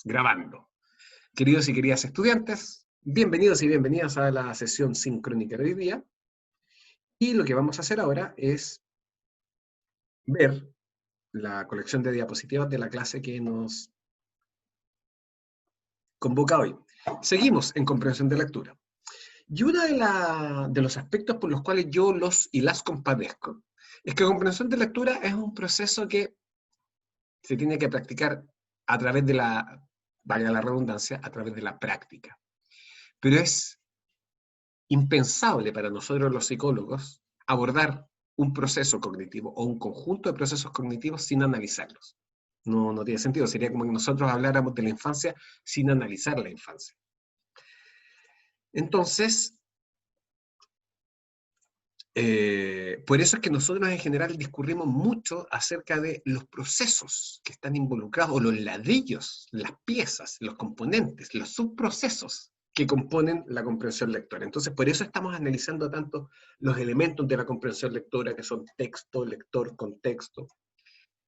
Grabando. Queridos y queridas estudiantes, bienvenidos y bienvenidas a la sesión sincrónica de hoy día. Y lo que vamos a hacer ahora es ver la colección de diapositivas de la clase que nos convoca hoy. Seguimos en comprensión de lectura. Y uno de los aspectos por los cuales yo los y las compadezco es que comprensión de lectura es un proceso que se tiene que practicar a través de valga la redundancia, a través de la práctica. Pero es impensable para nosotros los psicólogos abordar un proceso cognitivo o un conjunto de procesos cognitivos sin analizarlos. No tiene sentido, sería como que nosotros habláramos de la infancia sin analizar la infancia. Entonces, por eso es que nosotros en general discurrimos mucho acerca de los procesos que están involucrados, o los ladrillos, las piezas, los componentes, los subprocesos que componen la comprensión lectora. Entonces, por eso estamos analizando tanto los elementos de la comprensión lectora, que son texto, lector, contexto,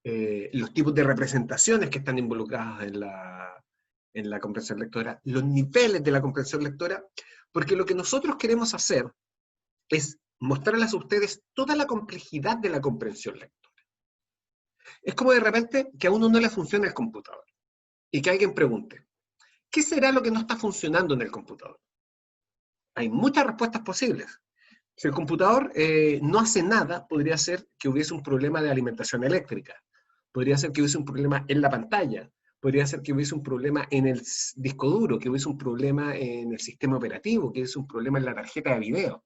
los tipos de representaciones que están involucradas en la comprensión lectora, los niveles de la comprensión lectora, porque lo que nosotros queremos hacer es mostrarles a ustedes toda la complejidad de la comprensión lectora. Es como de repente que a uno no le funciona el computador y que alguien pregunte, ¿qué será lo que no está funcionando en el computador? Hay muchas respuestas posibles. Si el computador no hace nada, podría ser que hubiese un problema de alimentación eléctrica, podría ser que hubiese un problema en la pantalla, podría ser que hubiese un problema en el disco duro, que hubiese un problema en el sistema operativo, que hubiese un problema en la tarjeta de video.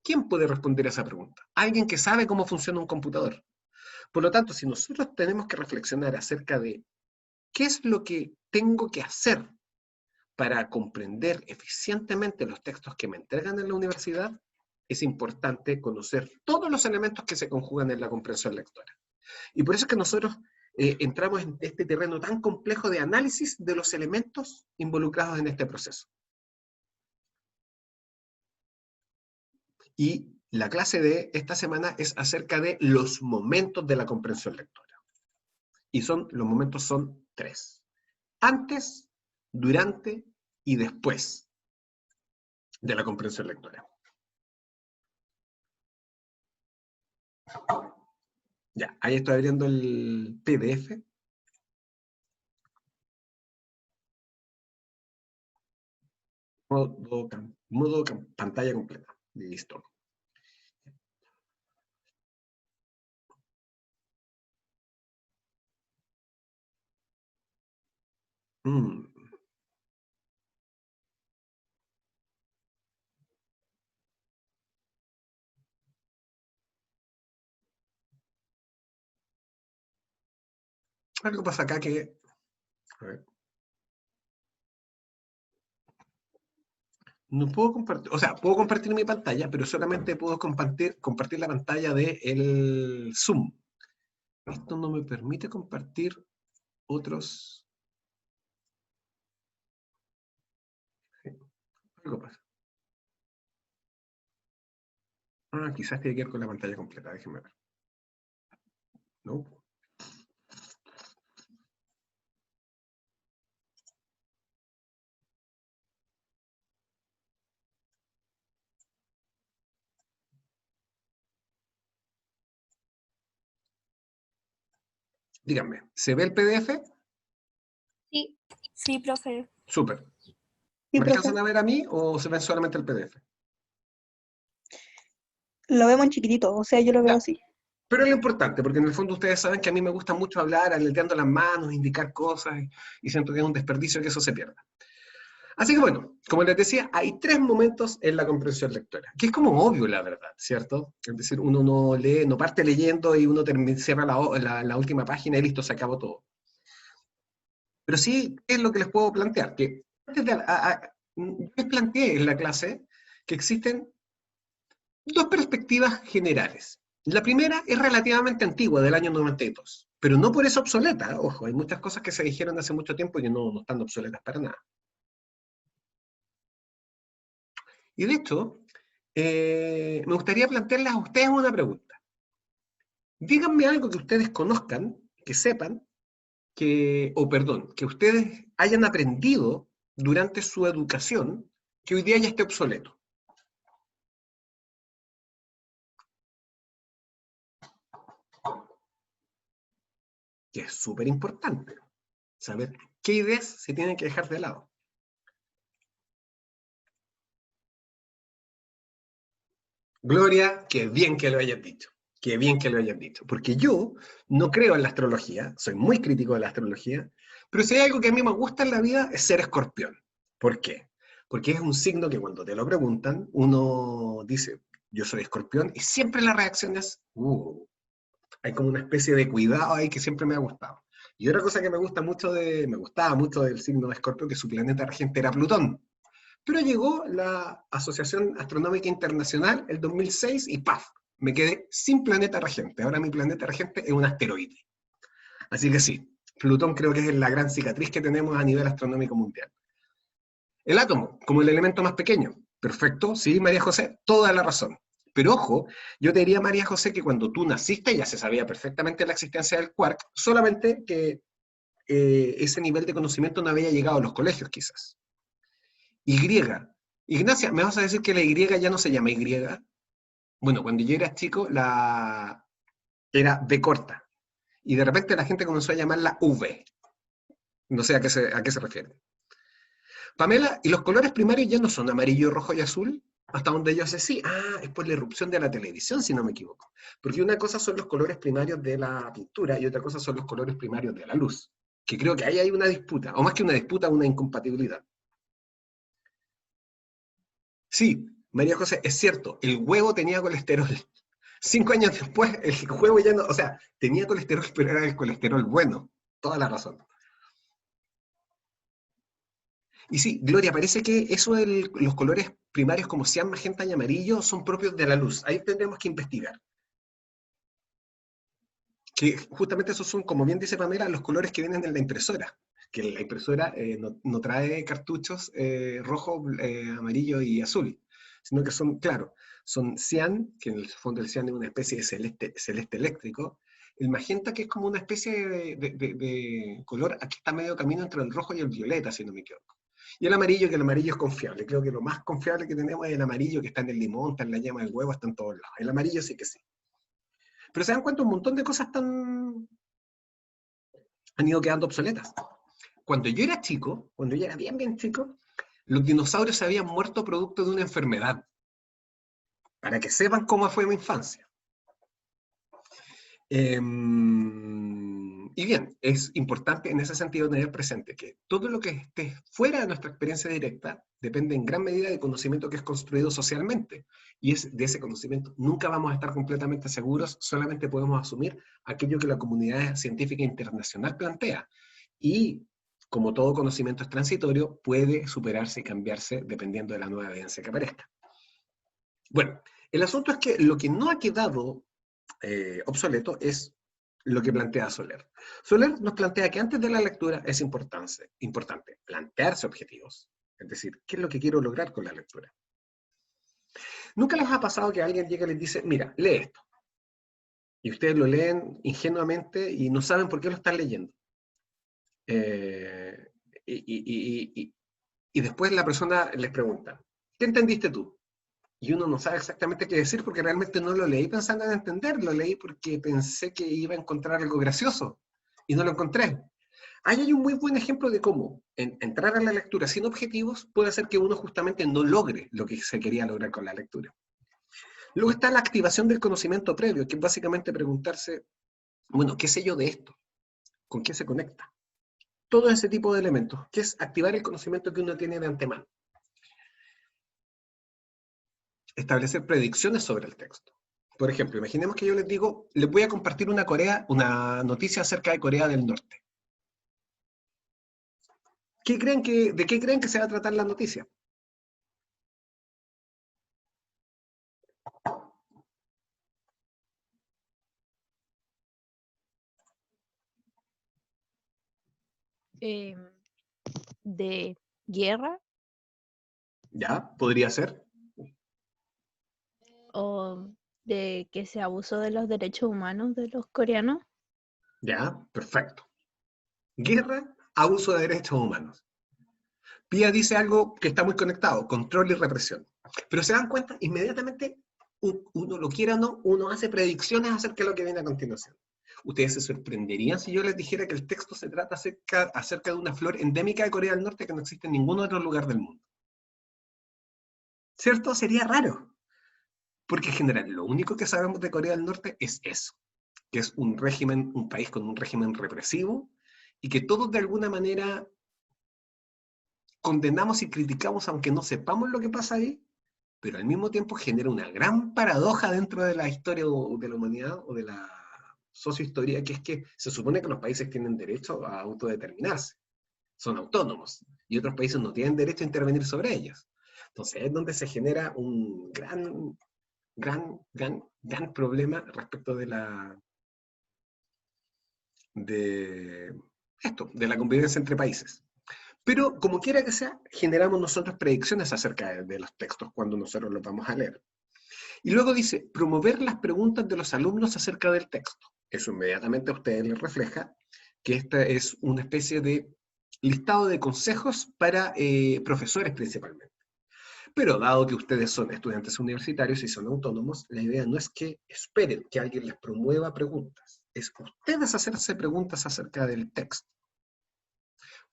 ¿Quién puede responder a esa pregunta? Alguien que sabe cómo funciona un computador. Por lo tanto, si nosotros tenemos que reflexionar acerca de qué es lo que tengo que hacer para comprender eficientemente los textos que me entregan en la universidad, es importante conocer todos los elementos que se conjugan en la comprensión lectora. Y por eso es que nosotros entramos en este terreno tan complejo de análisis de los elementos involucrados en este proceso. Y la clase de esta semana es acerca de los momentos de la comprensión lectora. Y los momentos son 3. Antes, durante y después de la comprensión lectora. Ya, ahí estoy abriendo el PDF. Modo pantalla completa. Listo. Algo pasa acá que... A ver. No puedo compartir, o sea, puedo compartir mi pantalla, pero solamente puedo compartir la pantalla del Zoom. Esto no me permite compartir otros... Algo pasa. Quizás tiene que ver con la pantalla completa, déjenme ver. ¿No? Díganme, ¿se ve el PDF? Sí, sí, profe. Súper. Sí, ¿Me alcanzan profe. a ver a mí o se ven solamente el PDF? Lo vemos en chiquitito, o sea, yo lo veo Ya. así. Pero es lo importante, porque en el fondo ustedes saben que a mí me gusta mucho hablar, aleteando las manos, indicar cosas, y siento que es un desperdicio que eso se pierda. Así que bueno, como les decía, hay 3 momentos en la comprensión lectora, que es como obvio la verdad, ¿cierto? Es decir, uno no lee, no parte leyendo y uno cierra la última página y listo, se acabó todo. Pero sí es lo que les puedo plantear, que antes yo les planteé en la clase que existen 2 perspectivas generales. La primera es relativamente antigua, del año 92, pero no por eso obsoleta, ojo, hay muchas cosas que se dijeron hace mucho tiempo y que no están obsoletas para nada. Y de hecho, me gustaría plantearles a ustedes una pregunta. Díganme algo que ustedes conozcan, que sepan, que ustedes hayan aprendido durante su educación que hoy día ya esté obsoleto? Que es súper importante saber qué ideas se tienen que dejar de lado. Gloria, qué bien que lo hayas dicho. Qué bien que lo hayas dicho. Porque yo no creo en la astrología, soy muy crítico de la astrología, pero si hay algo que a mí me gusta en la vida es ser escorpión. ¿Por qué? Porque es un signo que cuando te lo preguntan, uno dice, yo soy escorpión, y siempre la reacción es, hay como una especie de cuidado ahí que siempre me ha gustado. Y otra cosa que me gustaba mucho del signo de Escorpio, que su planeta regente era Plutón. Pero llegó la Asociación Astronómica Internacional el 2006 y ¡paf! Me quedé sin planeta regente. Ahora mi planeta regente es un asteroide. Así que sí, Plutón creo que es la gran cicatriz que tenemos a nivel astronómico mundial. El átomo, como el elemento más pequeño. Perfecto, sí, María José, toda la razón. Pero ojo, yo te diría, María José, que cuando tú naciste ya se sabía perfectamente la existencia del quark, solamente que ese nivel de conocimiento no había llegado a los colegios, quizás. Y. Ignacia, ¿me vas a decir que la Y ya no se llama Y? Bueno, cuando yo era chico, era B corta. Y de repente la gente comenzó a llamarla V. No sé a qué se refiere. Pamela, ¿y los colores primarios ya no son amarillo, rojo y azul? Hasta donde yo sé, sí. Ah, es por la irrupción de la televisión, si no me equivoco. Porque una cosa son los colores primarios de la pintura y otra cosa son los colores primarios de la luz. Que creo que ahí hay una disputa, o más que una disputa, una incompatibilidad. Sí, María José, es cierto, el huevo tenía colesterol. 5 años después, el huevo ya no, o sea, tenía colesterol, pero era el colesterol bueno. Toda la razón. Y sí, Gloria, parece que eso de los colores primarios como cian, magenta y amarillo son propios de la luz. Ahí tendremos que investigar. Que justamente esos son, como bien dice Pamela, los colores que vienen en la impresora. Que la impresora no trae cartuchos rojo, amarillo y azul, sino que son, claro, son cian, que en el fondo el cian es una especie de celeste eléctrico. El magenta, que es como una especie de color, aquí está medio camino entre el rojo y el violeta, si no me equivoco. Y el amarillo, que el amarillo es confiable. Creo que lo más confiable que tenemos es el amarillo, que está en el limón, está en la llama del huevo, está en todos lados. El amarillo sí que sí. Pero se dan cuenta, un montón de cosas han ido quedando obsoletas. Cuando yo era chico, cuando yo era bien, bien chico, los dinosaurios se habían muerto producto de una enfermedad. Para que sepan cómo fue mi infancia. Y bien, es importante en ese sentido tener presente que todo lo que esté fuera de nuestra experiencia directa depende en gran medida del conocimiento que es construido socialmente. Y es de ese conocimiento nunca vamos a estar completamente seguros, solamente podemos asumir aquello que la comunidad científica internacional plantea. Y como todo conocimiento es transitorio, puede superarse y cambiarse dependiendo de la nueva evidencia que aparezca. Bueno, el asunto es que lo que no ha quedado obsoleto es lo que plantea Soler. Soler nos plantea que antes de la lectura es importante plantearse objetivos, es decir, ¿qué es lo que quiero lograr con la lectura? ¿Nunca les ha pasado que alguien llega y les dice, mira, lee esto? Y ustedes lo leen ingenuamente y no saben por qué lo están leyendo. Eh, y, y, y, y después la persona les pregunta, ¿qué entendiste tú? Y uno no sabe exactamente qué decir porque realmente no lo leí pensando en entender, lo leí porque pensé que iba a encontrar algo gracioso y no lo encontré. Ahí hay un muy buen ejemplo de cómo entrar a la lectura sin objetivos puede hacer que uno justamente no logre lo que se quería lograr con la lectura. Luego está la activación del conocimiento previo, que es básicamente preguntarse, bueno, ¿qué sé yo de esto? ¿Con qué se conecta? Todo ese tipo de elementos, que es activar el conocimiento que uno tiene de antemano. Establecer predicciones sobre el texto. Por ejemplo, imaginemos que yo les digo, les voy a compartir una noticia acerca de Corea del Norte. ¿De qué creen que se va a tratar la noticia? De guerra ¿Ya? ¿Podría ser? o de que se abusó de los derechos humanos de los coreanos. ¿Ya? Perfecto. Guerra, abuso de derechos humanos. Pía dice algo que está muy conectado, control y represión. Pero se dan cuenta, inmediatamente, uno lo quiera o no, uno hace predicciones acerca de lo que viene a continuación. Ustedes se sorprenderían si yo les dijera que el texto se trata acerca de una flor endémica de Corea del Norte que no existe en ningún otro lugar del mundo. ¿Cierto? Sería raro. Porque en general, lo único que sabemos de Corea del Norte es eso, que es un régimen, un país con un régimen represivo, y que todos de alguna manera condenamos y criticamos aunque no sepamos lo que pasa ahí, pero al mismo tiempo genera una gran paradoja dentro de la historia de la humanidad o de la sociohistoria, que es que se supone que los países tienen derecho a autodeterminarse, son autónomos, y otros países no tienen derecho a intervenir sobre ellos. Entonces es donde se genera un gran problema respecto de la convivencia entre países. Pero, como quiera que sea, generamos nosotros predicciones acerca de los textos cuando nosotros los vamos a leer. Y luego dice, promover las preguntas de los alumnos acerca del texto. Eso inmediatamente a ustedes les refleja que esta es una especie de listado de consejos para profesores principalmente. Pero dado que ustedes son estudiantes universitarios y son autónomos, la idea no es que esperen que alguien les promueva preguntas, es ustedes hacerse preguntas acerca del texto.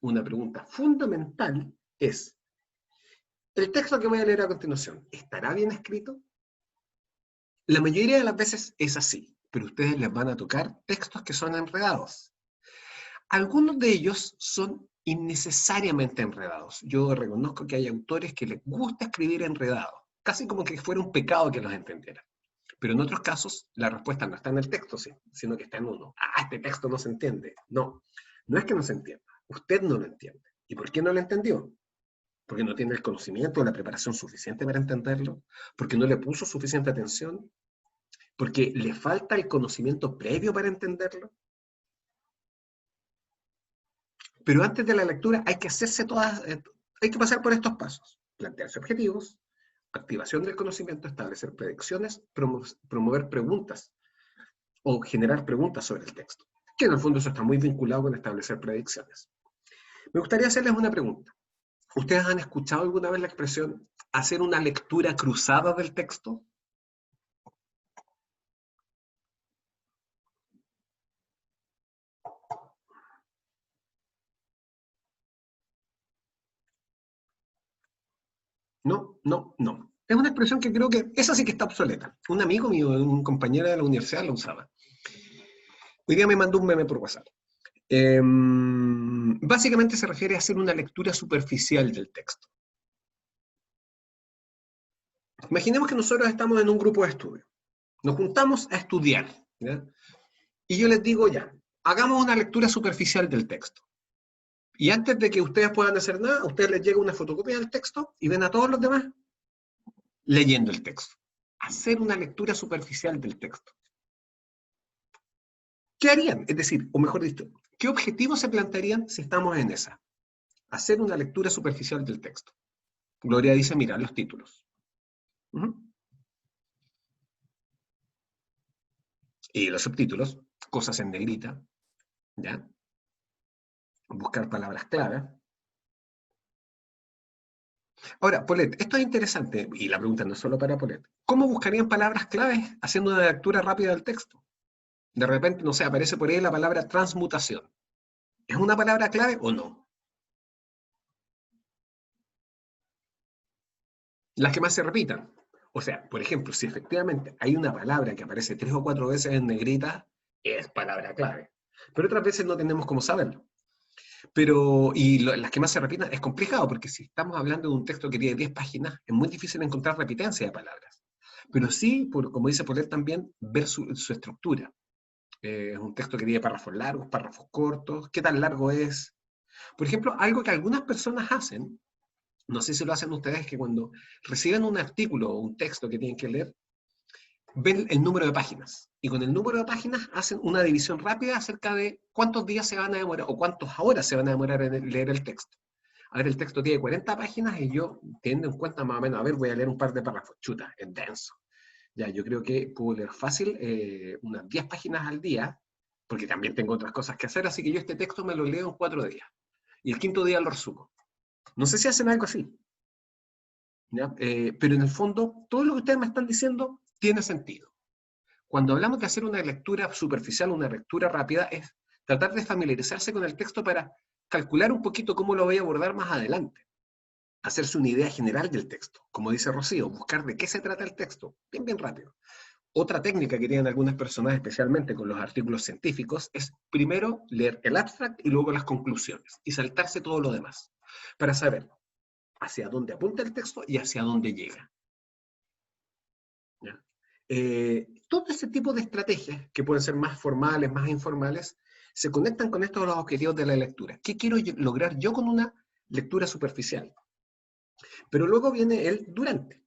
Una pregunta fundamental es, ¿el texto que voy a leer a continuación estará bien escrito? La mayoría de las veces es así, pero ustedes les van a tocar textos que son enredados. Algunos de ellos son innecesariamente enredados. Yo reconozco que hay autores que les gusta escribir enredados, casi como que fuera un pecado que los entendieran. Pero en otros casos, la respuesta no está en el texto, sino que está en uno. Ah, este texto no se entiende. No, no es que no se entienda. Usted no lo entiende. ¿Y por qué no lo entendió? Porque no tiene el conocimiento o la preparación suficiente para entenderlo, porque no le puso suficiente atención, porque le falta el conocimiento previo para entenderlo. Pero antes de la lectura hay que hay que pasar por estos pasos. Plantearse objetivos, activación del conocimiento, establecer predicciones, promover preguntas o generar preguntas sobre el texto. Que en el fondo eso está muy vinculado con establecer predicciones. Me gustaría hacerles una pregunta. ¿Ustedes han escuchado alguna vez la expresión hacer una lectura cruzada del texto? No, no, no. Es una expresión que creo que esa sí que está obsoleta. Un amigo mío, un compañero de la universidad la usaba. Hoy día me mandó un meme por WhatsApp. Básicamente se refiere a hacer una lectura superficial del texto. Imaginemos que nosotros estamos en un grupo de estudio. Nos juntamos a estudiar, ¿ya? Y yo les digo ya, hagamos una lectura superficial del texto. Y antes de que ustedes puedan hacer nada, a ustedes les llega una fotocopia del texto y ven a todos los demás leyendo el texto. Hacer una lectura superficial del texto. ¿Qué harían? Es decir, o mejor dicho, ¿qué objetivos se plantearían si estamos en esa? Hacer una lectura superficial del texto. Gloria dice, mira, los títulos. Y los subtítulos, cosas en negrita, ¿ya? Buscar palabras claves. Ahora, Polet, esto es interesante, y la pregunta no es solo para Polet. ¿Cómo buscarían palabras claves haciendo una lectura rápida del texto? De repente, no sé, aparece por ahí la palabra transmutación. ¿Es una palabra clave o no? Las que más se repitan. O sea, por ejemplo, si efectivamente hay una palabra que aparece 3 o 4 veces en negrita, es palabra clave. Pero otras veces no tenemos cómo saberlo. Las que más se repitan es complicado, porque si estamos hablando de un texto que tiene 10 páginas, es muy difícil encontrar repitencia de palabras. Pero sí, como dice Polet también, ver su estructura. Es un texto que tiene párrafos largos, párrafos cortos, qué tan largo es. Por ejemplo, algo que algunas personas hacen, no sé si lo hacen ustedes, que cuando reciben un artículo o un texto que tienen que leer, ven el número de páginas. Y con el número de páginas hacen una división rápida acerca de cuántos días se van a demorar o cuántas horas se van a demorar en leer el texto. A ver, el texto tiene 40 páginas y yo, teniendo en cuenta más o menos, a ver, voy a leer un par de párrafos. Chuta, es denso. Ya, yo creo que puedo leer fácil unas 10 páginas al día, porque también tengo otras cosas que hacer, así que yo este texto me lo leo en 4 días. Y el quinto día lo resumo. No sé si hacen algo así, ¿ya? Pero en el fondo, todo lo que ustedes me están diciendo tiene sentido. Cuando hablamos de hacer una lectura superficial, una lectura rápida, es tratar de familiarizarse con el texto para calcular un poquito cómo lo voy a abordar más adelante. Hacerse una idea general del texto. Como dice Rocío, buscar de qué se trata el texto. Bien, bien rápido. Otra técnica que tienen algunas personas, especialmente con los artículos científicos, es primero leer el abstract y luego las conclusiones, y saltarse todo lo demás, para saber hacia dónde apunta el texto y hacia dónde llega. ¿Ya? Todo ese tipo de estrategias, que pueden ser más formales, más informales, se conectan con estos los objetivos de la lectura. ¿Qué quiero lograr yo con una lectura superficial? Pero luego viene el durante.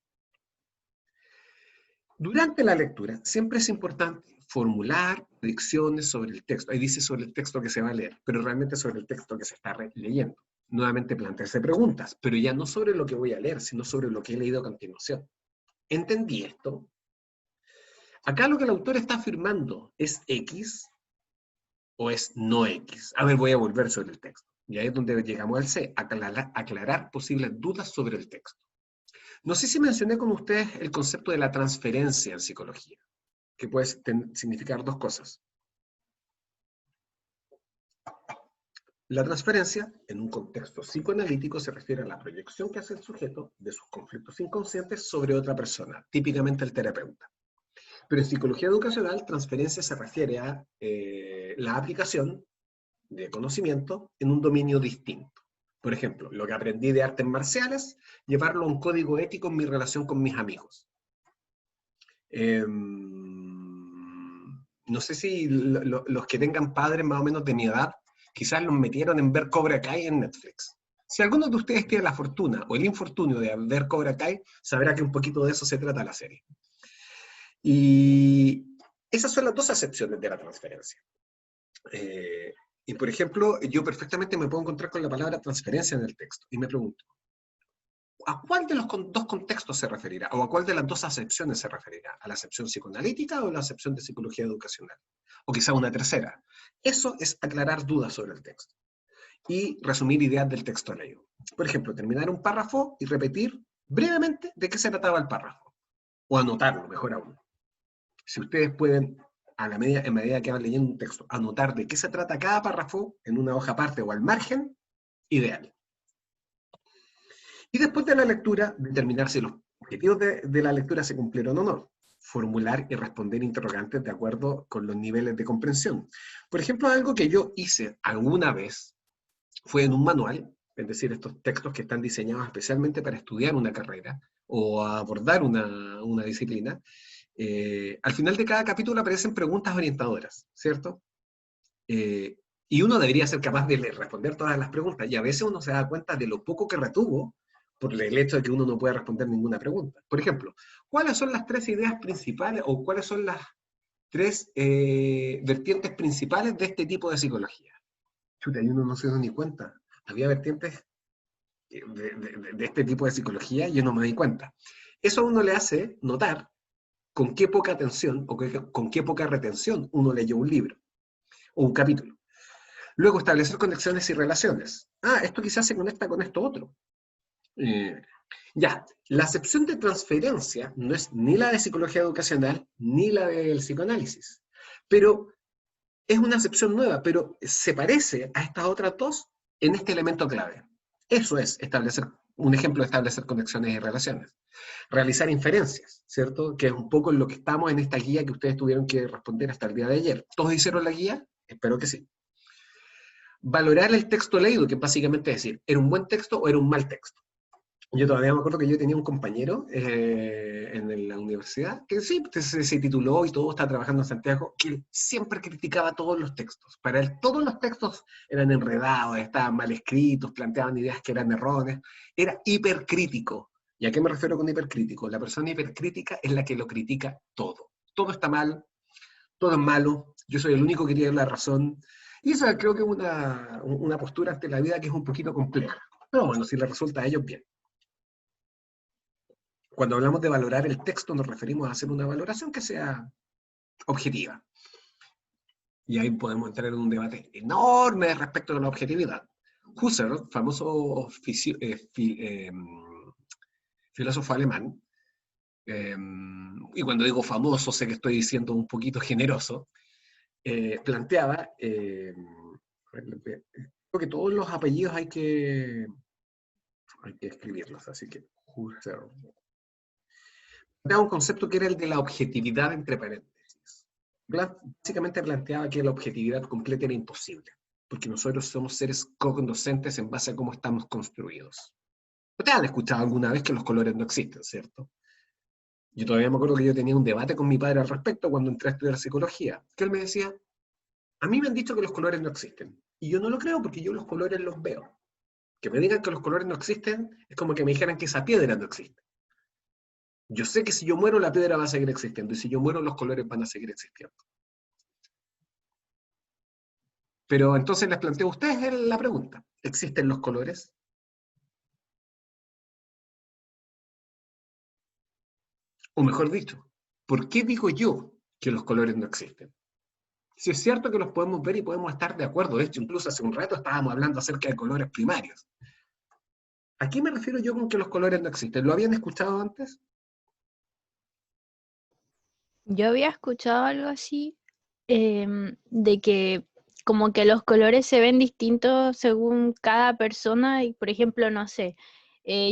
Durante la lectura siempre es importante formular predicciones sobre el texto. Ahí dice sobre el texto que se va a leer, pero realmente sobre el texto que se está leyendo. Nuevamente plantearse preguntas, pero ya no sobre lo que voy a leer, sino sobre lo que he leído a continuación. ¿Entendí esto? Acá lo que el autor está afirmando es X o es no X. A ver, voy a volver sobre el texto. Y ahí es donde llegamos al C, aclarar posibles dudas sobre el texto. No sé si mencioné con ustedes el concepto de la transferencia en psicología, que puede significar dos cosas. La transferencia, en un contexto psicoanalítico, se refiere a la proyección que hace el sujeto de sus conflictos inconscientes sobre otra persona, típicamente el terapeuta. Pero en psicología educacional, transferencia se refiere a la aplicación de conocimiento en un dominio distinto. Por ejemplo, lo que aprendí de artes marciales, llevarlo a un código ético en mi relación con mis amigos. No sé si los que tengan padres más o menos de mi edad, quizás los metieron en ver Cobra Kai en Netflix. Si alguno de ustedes tiene la fortuna o el infortunio de ver Cobra Kai, sabrá que un poquito de eso se trata la serie. Y esas son las dos acepciones de la transferencia. Y por ejemplo, yo perfectamente me puedo encontrar con la palabra transferencia en el texto y me pregunto, ¿a cuál de los dos contextos se referirá? ¿O a cuál de las dos acepciones se referirá? ¿A la acepción psicoanalítica o a la acepción de psicología educacional? O quizá una tercera. Eso es aclarar dudas sobre el texto y resumir ideas del texto leído. Por ejemplo, terminar un párrafo y repetir brevemente de qué se trataba el párrafo. O anotarlo, mejor aún. Si ustedes pueden, en medida que van leyendo un texto, anotar de qué se trata cada párrafo en una hoja aparte o al margen, ideal. Y después de la lectura, determinar si los objetivos de la lectura se cumplieron o no. Formular y responder interrogantes de acuerdo con los niveles de comprensión. Por ejemplo, algo que yo hice alguna vez fue en un manual, es decir, estos textos que están diseñados especialmente para estudiar una carrera o abordar una disciplina. Al final de cada capítulo aparecen preguntas orientadoras, ¿cierto? Y uno debería ser capaz de responder todas las preguntas, y a veces uno se da cuenta de lo poco que retuvo por el hecho de que uno no puede responder ninguna pregunta. Por ejemplo, ¿cuáles son las 3 ideas principales o cuáles son las 3 vertientes principales de este tipo de psicología? Chuta, y uno no se da ni cuenta. Había vertientes de este tipo de psicología y yo no me di cuenta. Eso a uno le hace notar con qué poca atención o con qué poca retención uno leyó un libro o un capítulo. Luego, establecer conexiones y relaciones. Ah, esto quizás se conecta con esto otro. Ya, la acepción de transferencia no es ni la de psicología educacional ni la del psicoanálisis, pero es una acepción nueva, pero se parece a estas otras dos en este elemento clave. Eso es establecer, un ejemplo de establecer conexiones y relaciones. Realizar inferencias, ¿cierto? Que es un poco en lo que estamos en esta guía que ustedes tuvieron que responder hasta el día de ayer. ¿Todos hicieron la guía? Espero que sí. Valorar el texto leído, que básicamente es decir, ¿era un buen texto o era un mal texto? Yo todavía me acuerdo que yo tenía un compañero en la universidad que sí, se tituló y todo, está trabajando en Santiago, que siempre criticaba todos los textos. Para él todos los textos eran enredados, estaban mal escritos, planteaban ideas que eran erróneas. Era hipercrítico. ¿Y a qué me refiero con hipercrítico? La persona hipercrítica es la que lo critica todo. Todo está mal, todo es malo, yo soy el único que tiene la razón. Y esa creo que es una postura ante la vida que es un poquito compleja. Pero bueno, si le resulta a ellos, bien. Cuando hablamos de valorar el texto, nos referimos a hacer una valoración que sea objetiva. Y ahí podemos entrar en un debate enorme respecto de la objetividad. Husserl, famoso filósofo alemán, y cuando digo famoso sé que estoy siendo un poquito generoso, planteaba, creo que todos los apellidos hay que escribirlos, así que Husserl. Planteaba un concepto que era el de la objetividad entre paréntesis. Básicamente planteaba que la objetividad completa era imposible, porque nosotros somos seres cognoscentes en base a cómo estamos construidos. Ustedes han escuchado alguna vez que los colores no existen, ¿cierto? Yo todavía me acuerdo que yo tenía un debate con mi padre al respecto cuando entré a estudiar psicología, que él me decía, a mí me han dicho que los colores no existen, y yo no lo creo porque yo los colores los veo. Que me digan que los colores no existen es como que me dijeran que esa piedra no existe. Yo sé que si yo muero la piedra va a seguir existiendo, y si yo muero los colores van a seguir existiendo. Pero entonces les planteo a ustedes la pregunta, ¿existen los colores? O mejor dicho, ¿por qué digo yo que los colores no existen? Si es cierto que los podemos ver y podemos estar de acuerdo, de hecho, incluso hace un rato estábamos hablando acerca de colores primarios. ¿A qué me refiero yo con que los colores no existen? ¿Lo habían escuchado antes? Yo había escuchado algo así, de que como que los colores se ven distintos según cada persona y, por ejemplo, no sé,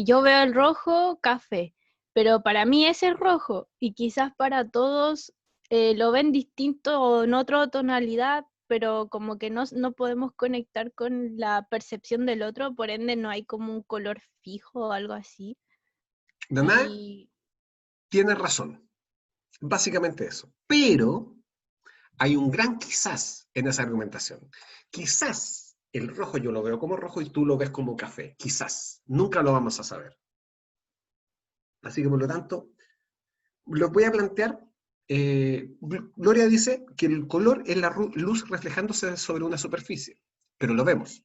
yo veo el rojo café, pero para mí ese es rojo y quizás para todos lo ven distinto o en otra tonalidad, pero como que no podemos conectar con la percepción del otro, por ende no hay como un color fijo o algo así. Danae Y tiene razón, básicamente eso. Pero hay un gran quizás en esa argumentación. Quizás el rojo yo lo veo como rojo y tú lo ves como café. Quizás. Nunca lo vamos a saber. Así que por lo tanto, lo voy a plantear. Gloria dice que el color es la luz reflejándose sobre una superficie, pero lo vemos.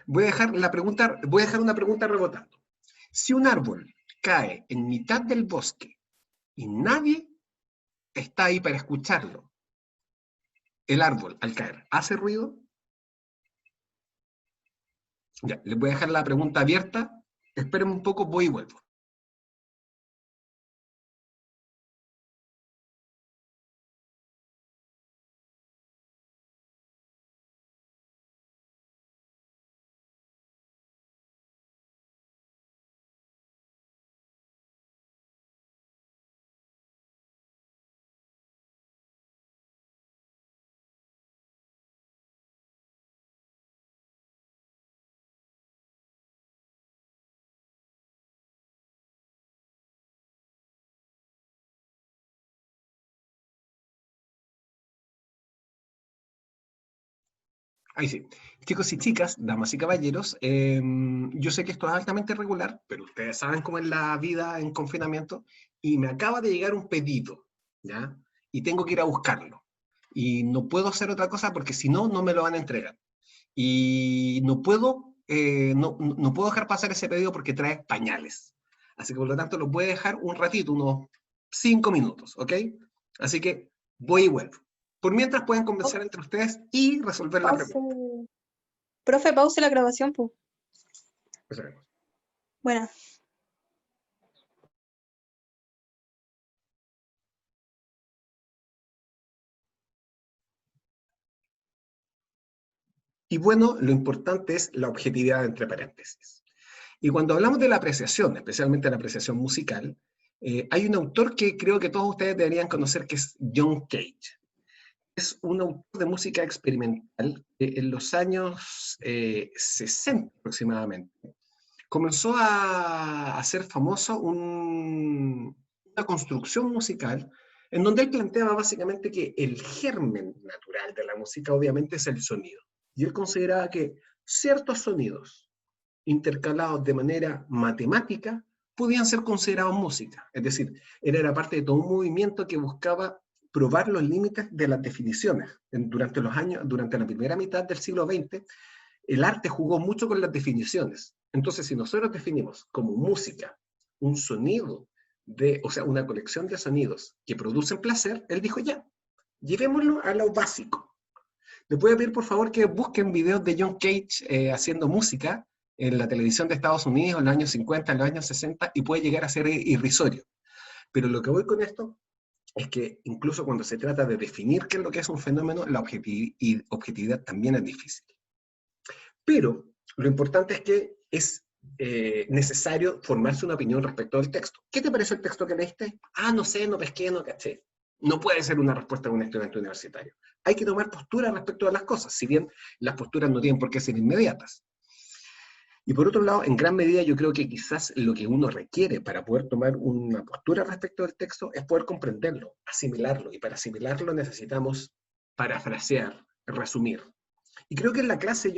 Voy a dejar una pregunta rebotando. Si un árbol cae en mitad del bosque y nadie está ahí para escucharlo, el árbol al caer, ¿hace ruido? Ya, les voy a dejar la pregunta abierta. Esperen un poco, voy y vuelvo. Ahí sí. Chicos y chicas, damas y caballeros, yo sé que esto es altamente irregular, pero ustedes saben cómo es la vida en confinamiento, y me acaba de llegar un pedido, ¿ya? Y tengo que ir a buscarlo. Y no puedo hacer otra cosa porque si no, no me lo van a entregar. Y no puedo dejar pasar ese pedido porque trae pañales. Así que por lo tanto lo voy a dejar un ratito, unos 5 minutos, ¿ok? Así que voy y vuelvo. Por mientras pueden conversar entre ustedes y resolver la Pause. pregunta. Profe, pause la grabación, pues. Eso haremos. Bueno. Y bueno, lo importante es la objetividad entre paréntesis. Y cuando hablamos de la apreciación, especialmente la apreciación musical, hay un autor que creo que todos ustedes deberían conocer, que es John Cage. Es un autor de música experimental que en los años 60 aproximadamente comenzó a hacer famoso una construcción musical en donde él planteaba básicamente que el germen natural de la música obviamente es el sonido. Y él consideraba que ciertos sonidos intercalados de manera matemática podían ser considerados música. Es decir, él era parte de todo un movimiento que buscaba probar los límites de las definiciones. Durante la primera mitad del siglo XX, el arte jugó mucho con las definiciones. Entonces, si nosotros definimos como música un sonido o sea, una colección de sonidos que producen placer, él dijo ya, llevémoslo a lo básico. ¿Le puedo pedir por favor que busquen videos de John Cage haciendo música en la televisión de Estados Unidos en los años 50, en los años 60, y puede llegar a ser irrisorio? Pero lo que voy con esto es que incluso cuando se trata de definir qué es lo que es un fenómeno, la objetividad también es difícil. Pero lo importante es que es necesario formarse una opinión respecto al texto. ¿Qué te pareció el texto que leíste? Ah, no sé, no pesqué, no caché. No puede ser una respuesta de un estudiante universitario. Hay que tomar postura respecto a las cosas, si bien las posturas no tienen por qué ser inmediatas. Y por otro lado, en gran medida yo creo que quizás lo que uno requiere para poder tomar una postura respecto del texto es poder comprenderlo, asimilarlo. Y para asimilarlo necesitamos parafrasear, resumir. Y creo que en la clase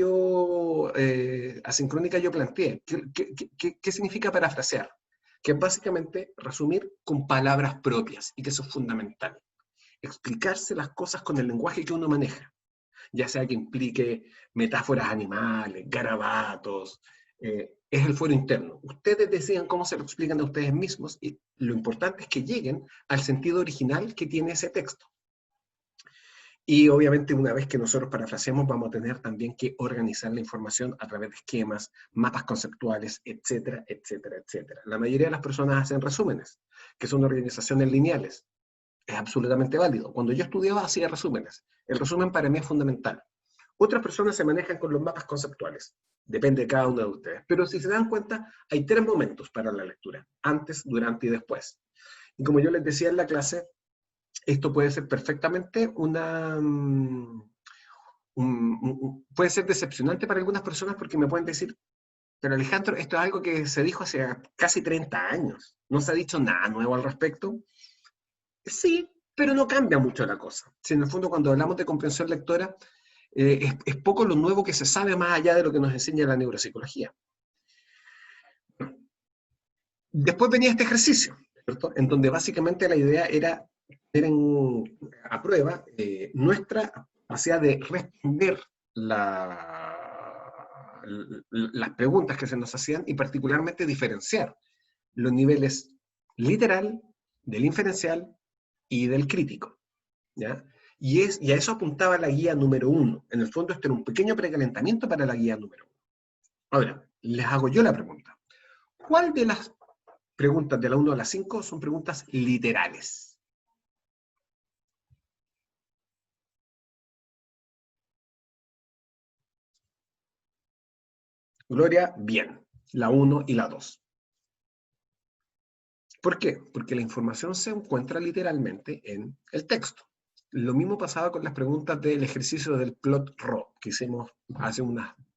asincrónica yo planteé, ¿qué significa parafrasear? Que es básicamente resumir con palabras propias, y que eso es fundamental. Explicarse las cosas con el lenguaje que uno maneja, ya sea que implique metáforas animales, garabatos, es el fuero interno. Ustedes decían cómo se lo explican a ustedes mismos, y lo importante es que lleguen al sentido original que tiene ese texto. Y obviamente una vez que nosotros parafraseamos vamos a tener también que organizar la información a través de esquemas, mapas conceptuales, etcétera, etcétera, etcétera. La mayoría de las personas hacen resúmenes, que son organizaciones lineales. Es absolutamente válido. Cuando yo estudiaba hacía resúmenes. El resumen para mí es fundamental. Otras personas se manejan con los mapas conceptuales. Depende de cada uno de ustedes. Pero si se dan cuenta, hay 3 momentos para la lectura. Antes, durante y después. Y como yo les decía en la clase, esto puede ser perfectamente puede ser decepcionante para algunas personas porque me pueden decir, pero Alejandro, esto es algo que se dijo hace casi 30 años. ¿No se ha dicho nada nuevo al respecto? Sí, pero no cambia mucho la cosa. Si en el fondo cuando hablamos de comprensión lectora, es poco lo nuevo que se sabe más allá de lo que nos enseña la neuropsicología. Después venía este ejercicio, ¿cierto? En donde básicamente la idea era tener a prueba nuestra capacidad de responder las preguntas que se nos hacían y particularmente diferenciar los niveles literal, del inferencial y del crítico, ¿ya? Y a eso apuntaba la guía número 1. En el fondo, este era un pequeño precalentamiento para la guía número 1. Ahora, les hago yo la pregunta. ¿Cuál de las preguntas de la 1 a la 5 son preguntas literales? Gloria, bien. La 1 y la 2. ¿Por qué? Porque la información se encuentra literalmente en el texto. Lo mismo pasaba con las preguntas del ejercicio del plot raw, que hicimos hace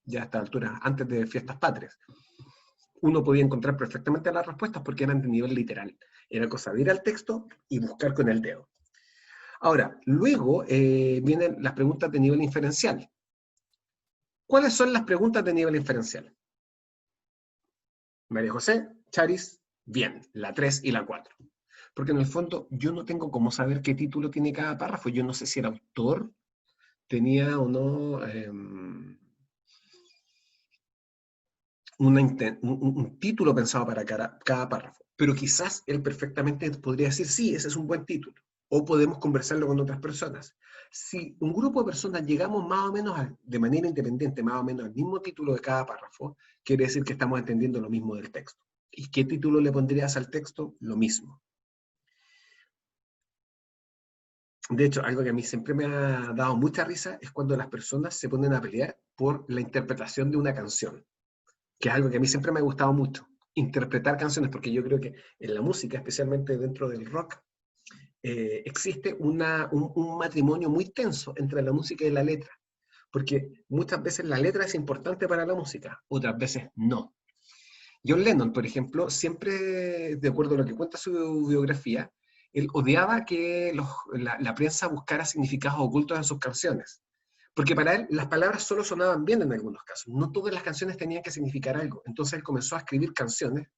ya a esta altura, antes de Fiestas Patrias. Uno podía encontrar perfectamente las respuestas porque eran de nivel literal. Era cosa de ir al texto y buscar con el dedo. Ahora, luego vienen las preguntas de nivel inferencial. ¿Cuáles son las preguntas de nivel inferencial? María José, Charis, bien, la 3 y la 4. Porque en el fondo yo no tengo cómo saber qué título tiene cada párrafo. Yo no sé si el autor tenía o no un título pensado para cada párrafo. Pero quizás él perfectamente podría decir, sí, ese es un buen título. O podemos conversarlo con otras personas. Si un grupo de personas llegamos más o menos de manera independiente, más o menos al mismo título de cada párrafo, quiere decir que estamos entendiendo lo mismo del texto. ¿Y qué título le pondrías al texto? Lo mismo. De hecho, algo que a mí siempre me ha dado mucha risa es cuando las personas se ponen a pelear por la interpretación de una canción, que es algo que a mí siempre me ha gustado mucho, interpretar canciones, porque yo creo que en la música, especialmente dentro del rock, existe un matrimonio muy tenso entre la música y la letra, porque muchas veces la letra es importante para la música, otras veces no. John Lennon, por ejemplo, siempre, de acuerdo a lo que cuenta su biografía, él odiaba que la prensa buscara significados ocultos en sus canciones. Porque para él las palabras solo sonaban bien en algunos casos. No todas las canciones tenían que significar algo. Entonces él comenzó a escribir canciones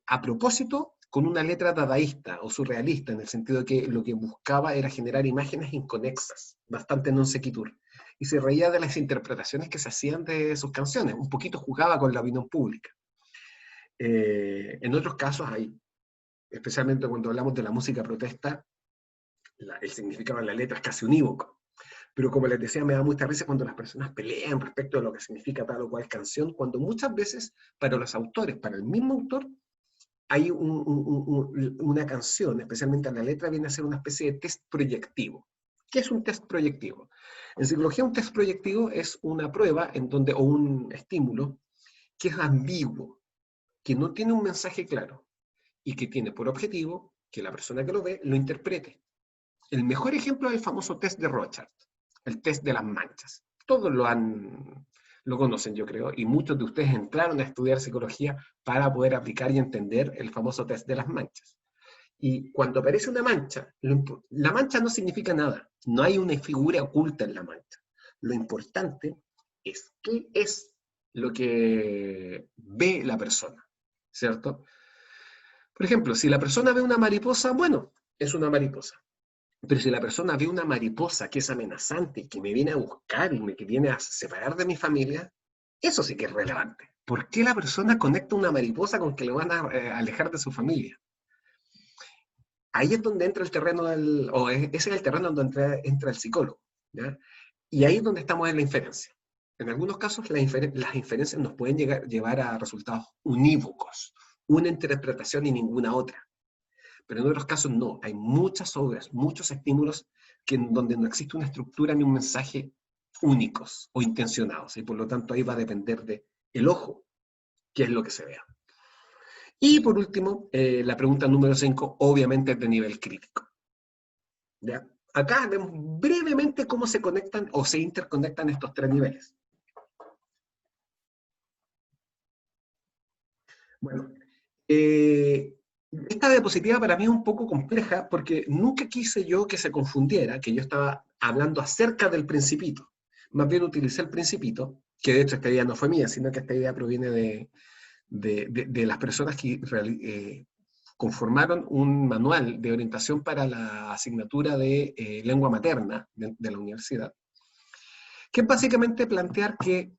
a propósito con una letra dadaísta o surrealista, en el sentido de que lo que buscaba era generar imágenes inconexas, bastante non sequitur. Y se reía de las interpretaciones que se hacían de sus canciones. Un poquito jugaba con la opinión pública. En otros casos hay especialmente cuando hablamos de la música protesta, el significado de la letra es casi unívoco. Pero como les decía, me da mucha risa cuando las personas pelean respecto de lo que significa tal o cual canción, cuando muchas veces para los autores, para el mismo autor, hay una canción, especialmente en la letra, viene a ser una especie de test proyectivo. ¿Qué es un test proyectivo? En psicología un test proyectivo es una prueba en donde, o un estímulo que es ambiguo, que no tiene un mensaje claro y que tiene por objetivo que la persona que lo ve lo interprete. El mejor ejemplo es el famoso test de Rorschach, el test de las manchas. Todos lo conocen, yo creo, y muchos de ustedes entraron a estudiar psicología para poder aplicar y entender el famoso test de las manchas. Y cuando aparece una mancha, la mancha no significa nada, no hay una figura oculta en la mancha. Lo importante es qué es lo que ve la persona, ¿cierto? Por ejemplo, si la persona ve una mariposa, bueno, es una mariposa. Pero si la persona ve una mariposa que es amenazante, que me viene a buscar y que viene a separar de mi familia, eso sí que es relevante. ¿Por qué la persona conecta una mariposa con que le van a alejar de su familia? Ahí es donde entra el terreno ese es el terreno donde entra el psicólogo, ¿ya? Y ahí es donde estamos en la inferencia. En algunos casos las inferencias nos pueden llevar a resultados unívocos, una interpretación y ninguna otra. Pero en otros casos no, hay muchas obras, muchos estímulos donde no existe una estructura ni un mensaje únicos o intencionados, y por lo tanto ahí va a depender del ojo, qué es lo que se vea. Y por último, la pregunta número 5, obviamente es de nivel crítico. ¿Ya? Acá vemos brevemente cómo se conectan o se interconectan estos tres niveles. Bueno, esta diapositiva para mí es un poco compleja porque nunca quise yo que se confundiera, que yo estaba hablando acerca del Principito. Más bien utilicé el Principito, que de hecho esta idea no fue mía, sino que esta idea proviene de las personas que conformaron un manual de orientación para la asignatura de lengua materna de la universidad, que es básicamente plantear que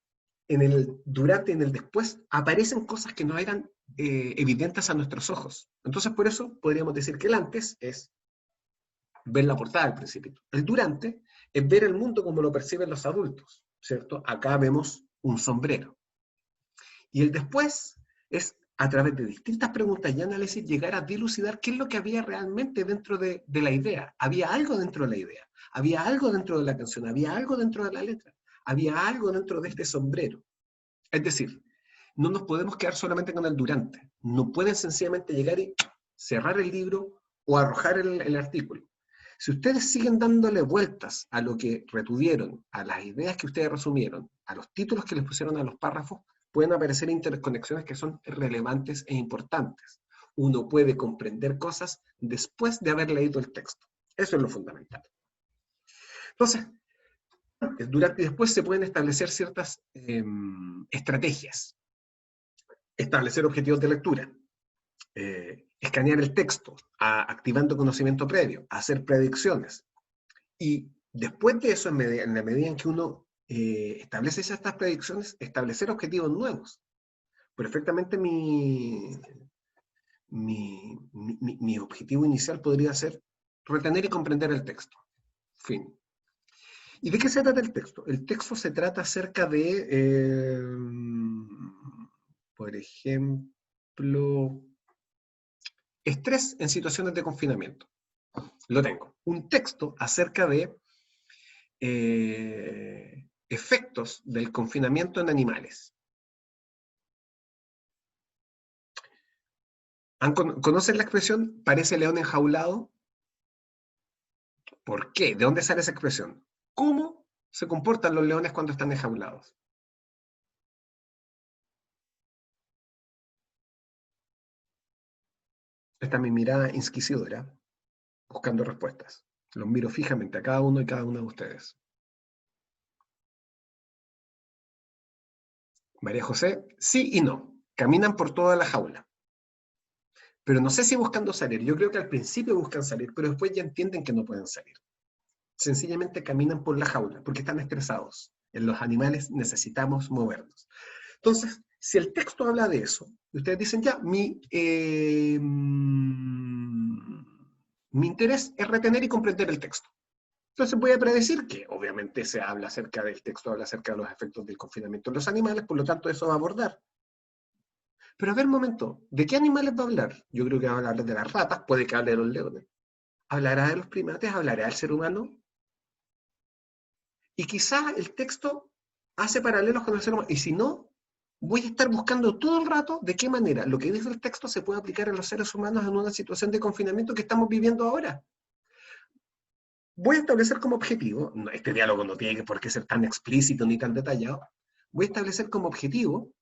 en el durante y en el después aparecen cosas que no eran evidentes a nuestros ojos. Entonces, por eso podríamos decir que el antes es ver la portada del Principito. El durante es ver el mundo como lo perciben los adultos, ¿cierto? Acá vemos un sombrero. Y el después es, a través de distintas preguntas y análisis, llegar a dilucidar qué es lo que había realmente dentro de la idea. Había algo dentro de la idea, había algo dentro de la canción, había algo dentro de la letra, había algo dentro de este sombrero. Es decir, no nos podemos quedar solamente con el durante. No pueden sencillamente llegar y cerrar el libro o arrojar el artículo. Si ustedes siguen dándole vueltas a lo que retuvieron, a las ideas que ustedes resumieron, a los títulos que les pusieron a los párrafos, pueden aparecer interconexiones que son relevantes e importantes. Uno puede comprender cosas después de haber leído el texto. Eso es lo fundamental. Entonces, durante y después se pueden establecer ciertas estrategias. Establecer objetivos de lectura, escanear el texto, activando conocimiento previo, hacer predicciones. Y después de eso, en la medida en que uno establece estas predicciones, establecer objetivos nuevos. Perfectamente mi objetivo inicial podría ser retener y comprender el texto. Fin. ¿Y de qué se trata el texto? El texto se trata acerca de, por ejemplo, estrés en situaciones de confinamiento. Lo tengo. Un texto acerca de efectos del confinamiento en animales. ¿Conocen la expresión parece león enjaulado? ¿Por qué? ¿De dónde sale esa expresión? ¿Cómo se comportan los leones cuando están enjaulados? Esta es mi mirada inquisidora, buscando respuestas. Los miro fijamente a cada uno y cada una de ustedes. María José, sí y no. Caminan por toda la jaula. Pero no sé si buscando salir. Yo creo que al principio buscan salir, pero después ya entienden que no pueden salir. Sencillamente caminan por la jaula, porque están estresados. En los animales necesitamos movernos. Entonces, si el texto habla de eso, ustedes dicen ya, Mi interés es retener y comprender el texto. Entonces voy a predecir que obviamente se habla acerca del texto, habla acerca de los efectos del confinamiento en los animales, por lo tanto eso va a abordar. Pero a ver, un momento, ¿de qué animales va a hablar? Yo creo que va a hablar de las ratas, puede que hable de los leones. ¿Hablará de los primates? ¿Hablará del ser humano? Y quizás el texto hace paralelos con el ser humano. Y si no, voy a estar buscando todo el rato de qué manera lo que dice el texto se puede aplicar a los seres humanos en una situación de confinamiento que estamos viviendo ahora. Voy a establecer como objetivo, este diálogo no tiene por qué ser tan explícito ni tan detallado, voy a establecer como objetivo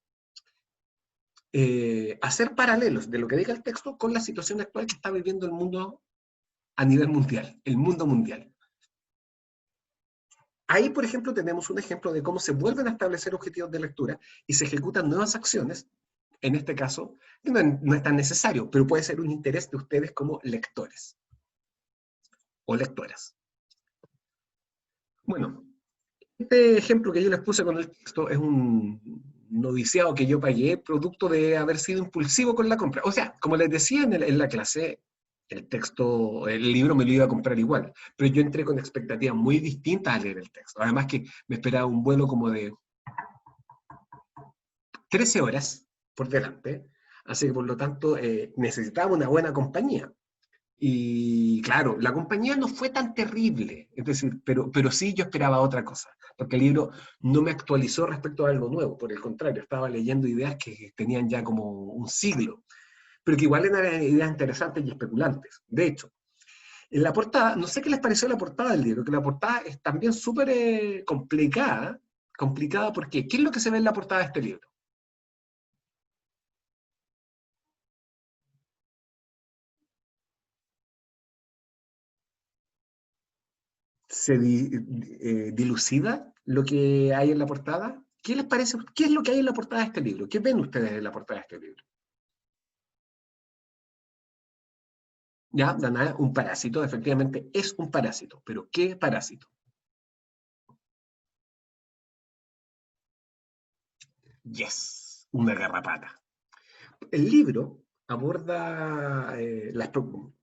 hacer paralelos de lo que diga el texto con la situación actual que está viviendo el mundo a nivel mundial, el mundo mundial. Ahí, por ejemplo, tenemos un ejemplo de cómo se vuelven a establecer objetivos de lectura y se ejecutan nuevas acciones. En este caso, no es tan necesario, pero puede ser un interés de ustedes como lectores o lectoras. Bueno, este ejemplo que yo les puse con el texto es un noviciado que yo pagué producto de haber sido impulsivo con la compra. O sea, como les decía en la clase, el texto, el libro me lo iba a comprar igual, pero yo entré con expectativas muy distintas al leer el texto. Además que me esperaba un vuelo como de 13 horas por delante, así que por lo tanto necesitaba una buena compañía. Y claro, la compañía no fue tan terrible, es decir, pero sí yo esperaba otra cosa, porque el libro no me actualizó respecto a algo nuevo, por el contrario, estaba leyendo ideas que tenían ya como un siglo, pero que igual eran ideas interesantes y especulantes. De hecho, en la portada, no sé qué les pareció la portada del libro, que la portada es también súper complicada porque ¿qué es lo que se ve en la portada de este libro? Se dilucida lo que hay en la portada. ¿Qué les parece? ¿Qué es lo que hay en la portada de este libro? ¿Qué ven ustedes en la portada de este libro? Ya, Dana, un parásito, efectivamente es un parásito, pero ¿qué parásito? Yes, una garrapata. El libro aborda,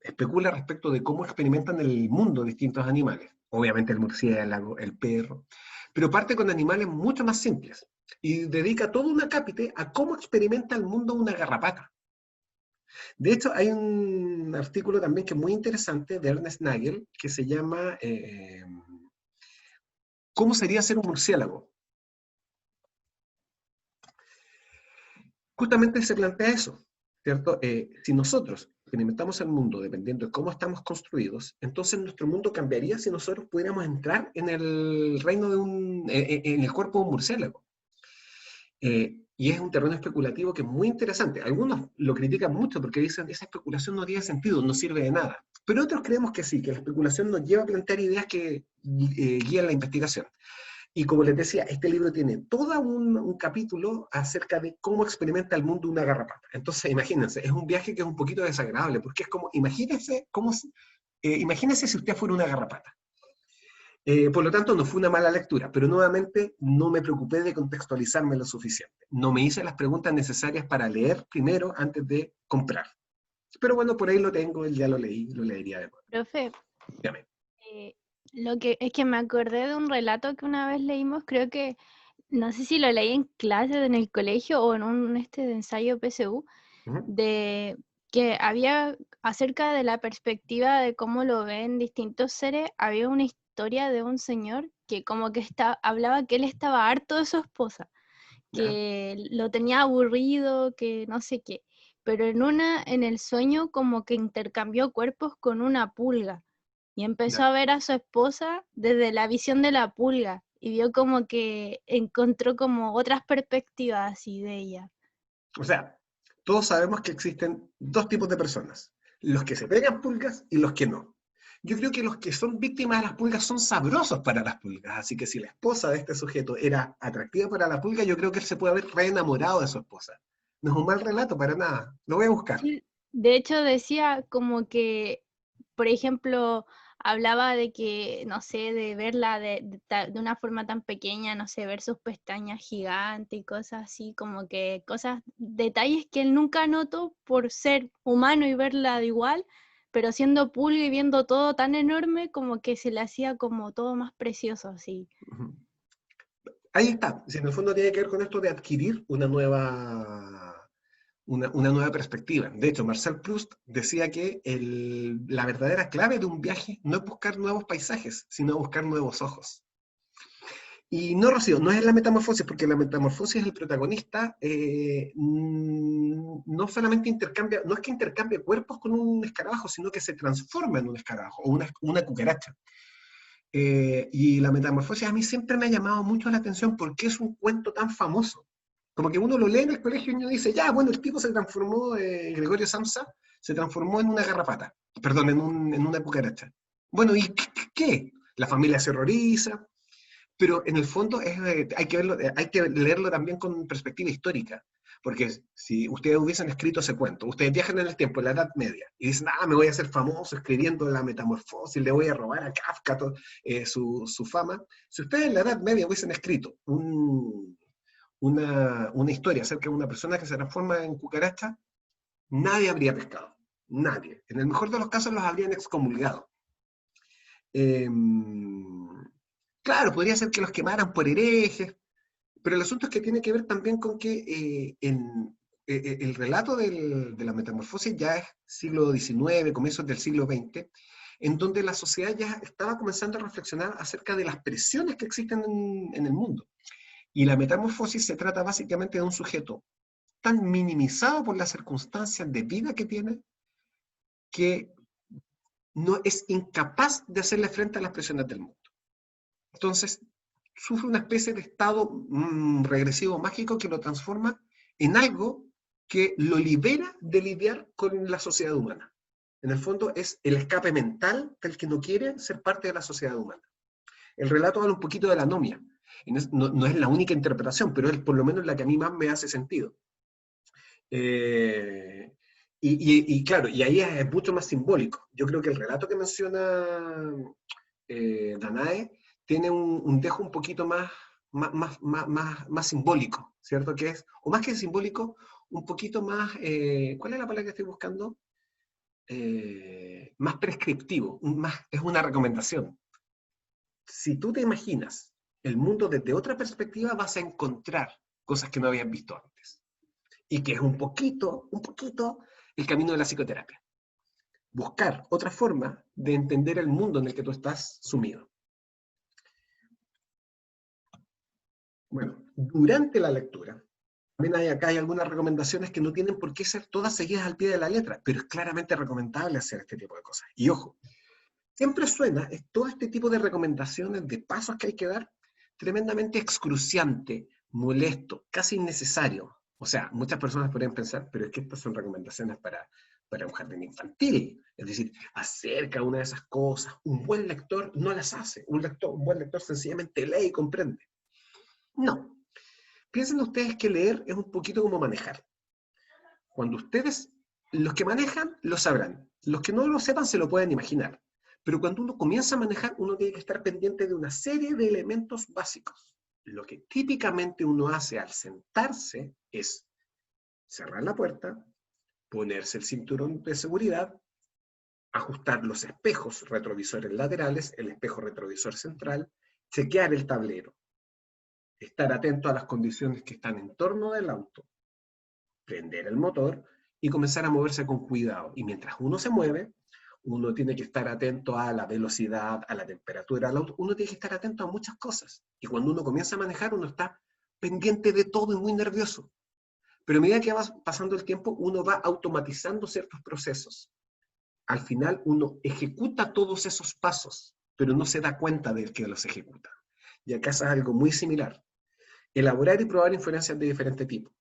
especula respecto de cómo experimentan el mundo distintos animales. Obviamente el murciélago, el perro, pero parte con animales mucho más simples y dedica todo un acápite a cómo experimenta el mundo una garrapata. De hecho, hay un artículo también que es muy interesante de Ernest Nagel que se llama ¿Cómo sería ser un murciélago? Justamente se plantea eso, ¿cierto? Si nosotros experimentamos el mundo dependiendo de cómo estamos construidos, entonces nuestro mundo cambiaría si nosotros pudiéramos entrar en el reino de en el cuerpo de un murciélago. Y es un terreno especulativo que es muy interesante. Algunos lo critican mucho porque dicen esa especulación no tiene sentido, no sirve de nada. Pero otros creemos que sí, que la especulación nos lleva a plantear ideas que guían la investigación. Y como les decía, este libro tiene todo un capítulo acerca de cómo experimenta el mundo una garrapata. Entonces, imagínense, es un viaje que es un poquito desagradable, porque es como, imagínense si usted fuera una garrapata. Por lo tanto, no fue una mala lectura, pero nuevamente no me preocupé de contextualizarme lo suficiente. No me hice las preguntas necesarias para leer primero antes de comprar. Pero bueno, por ahí lo tengo, ya lo leí, lo leería de nuevo. Profe, Dígame. lo que es que me acordé de un relato que una vez leímos, creo que, no sé si lo leí en clase en el colegio o en un de ensayo PSU, Ujú. de que había acerca de la perspectiva de cómo lo ven distintos seres, había una historia de un señor que como que hablaba que él estaba harto de su esposa, Ya, que lo tenía aburrido, que no sé qué, pero en el sueño como que intercambió cuerpos con una pulga y empezó ya. a ver a su esposa desde la visión de la pulga y vio como que encontró como otras perspectivas así de ella. O sea, todos sabemos que existen dos tipos de personas, los que se pegan pulgas y los que no. Yo creo que los que son víctimas de las pulgas son sabrosos para las pulgas, así que si la esposa de este sujeto era atractiva para la pulga, yo creo que él se puede haber reenamorado de su esposa. No es un mal relato para nada, lo voy a buscar. Sí, de hecho decía como que, por ejemplo, hablaba de que, no sé, de verla de una forma tan pequeña, no sé, ver sus pestañas gigantes y cosas así, como que cosas, detalles que él nunca notó por ser humano y verla de igual, pero siendo pulga y viendo todo tan enorme, como que se le hacía como todo más precioso, así. Ujú. Ahí está. Si en el fondo tiene que ver con esto de adquirir una nueva perspectiva. De hecho, Marcel Proust decía que la verdadera clave de un viaje no es buscar nuevos paisajes, sino buscar nuevos ojos. Y no, Rocío, no es la metamorfosis, porque la metamorfosis, el protagonista no solamente intercambia, no es que intercambie cuerpos con un escarabajo, sino que se transforma en un escarabajo o una cucaracha. Y la metamorfosis a mí siempre me ha llamado mucho la atención porque es un cuento tan famoso. Como que uno lo lee en el colegio y uno dice, ya, bueno, el tipo se transformó, Gregorio Samsa, se transformó en una garrapata, perdón, en una cucaracha. Bueno, ¿y qué? La familia se horroriza, pero en el fondo hay que leerlo también con perspectiva histórica, porque si ustedes hubiesen escrito ese cuento, ustedes viajan en el tiempo, en la Edad Media, y dicen, me voy a hacer famoso escribiendo la metamorfosis, le voy a robar a Kafka su fama. Si ustedes en la Edad Media hubiesen escrito una historia acerca de una persona que se transforma en cucaracha, nadie habría pescado, nadie. En el mejor de los casos los habrían excomulgado. Eh, Claro, podría ser que los quemaran por herejes, pero el asunto es que tiene que ver también con que el relato de la metamorfosis ya es siglo XIX, comienzos del siglo XX, en donde la sociedad ya estaba comenzando a reflexionar acerca de las presiones que existen en el mundo. Y la metamorfosis se trata básicamente de un sujeto tan minimizado por las circunstancias de vida que tiene, que no es incapaz de hacerle frente a las presiones del mundo. Entonces, sufre una especie de estado regresivo mágico que lo transforma en algo que lo libera de lidiar con la sociedad humana. En el fondo es el escape mental del que no quiere ser parte de la sociedad humana. El relato habla un poquito de la anomia. Y no es la única interpretación, pero es por lo menos la que a mí más me hace sentido. Claro, y ahí es mucho más simbólico. Yo creo que el relato que menciona Danae tiene un dejo un poquito más simbólico, ¿cierto? Que es, o más que simbólico, un poquito más, ¿cuál es la palabra que estoy buscando? Más prescriptivo, es una recomendación. Si tú te imaginas el mundo desde otra perspectiva, vas a encontrar cosas que no habías visto antes. Y que es un poquito el camino de la psicoterapia. Buscar otra forma de entender el mundo en el que tú estás sumido. Bueno, durante la lectura, también acá hay algunas recomendaciones que no tienen por qué ser todas seguidas al pie de la letra, pero es claramente recomendable hacer este tipo de cosas. Y ojo, siempre suena todo este tipo de recomendaciones, de pasos que hay que dar, tremendamente excruciante, molesto, casi innecesario. O sea, muchas personas podrían pensar, pero es que estas son recomendaciones para un jardín infantil. Es decir, acerca una de esas cosas. Un buen lector no las hace. Un buen lector sencillamente lee y comprende. No. Piensen ustedes que leer es un poquito como manejar. Cuando los que manejan, lo sabrán. Los que no lo sepan, se lo pueden imaginar. Pero cuando uno comienza a manejar, uno tiene que estar pendiente de una serie de elementos básicos. Lo que típicamente uno hace al sentarse es cerrar la puerta, ponerse el cinturón de seguridad, ajustar los espejos retrovisores laterales, el espejo retrovisor central, chequear el tablero, estar atento a las condiciones que están en torno del auto, prender el motor y comenzar a moverse con cuidado. Y mientras uno se mueve, uno tiene que estar atento a la velocidad, a la temperatura del auto, uno tiene que estar atento a muchas cosas. Y cuando uno comienza a manejar, uno está pendiente de todo y muy nervioso. Pero a medida que va pasando el tiempo, uno va automatizando ciertos procesos. Al final, uno ejecuta todos esos pasos, pero no se da cuenta de que los ejecuta. Y acá es algo muy similar. Elaborar y probar inferencias de diferente tipo.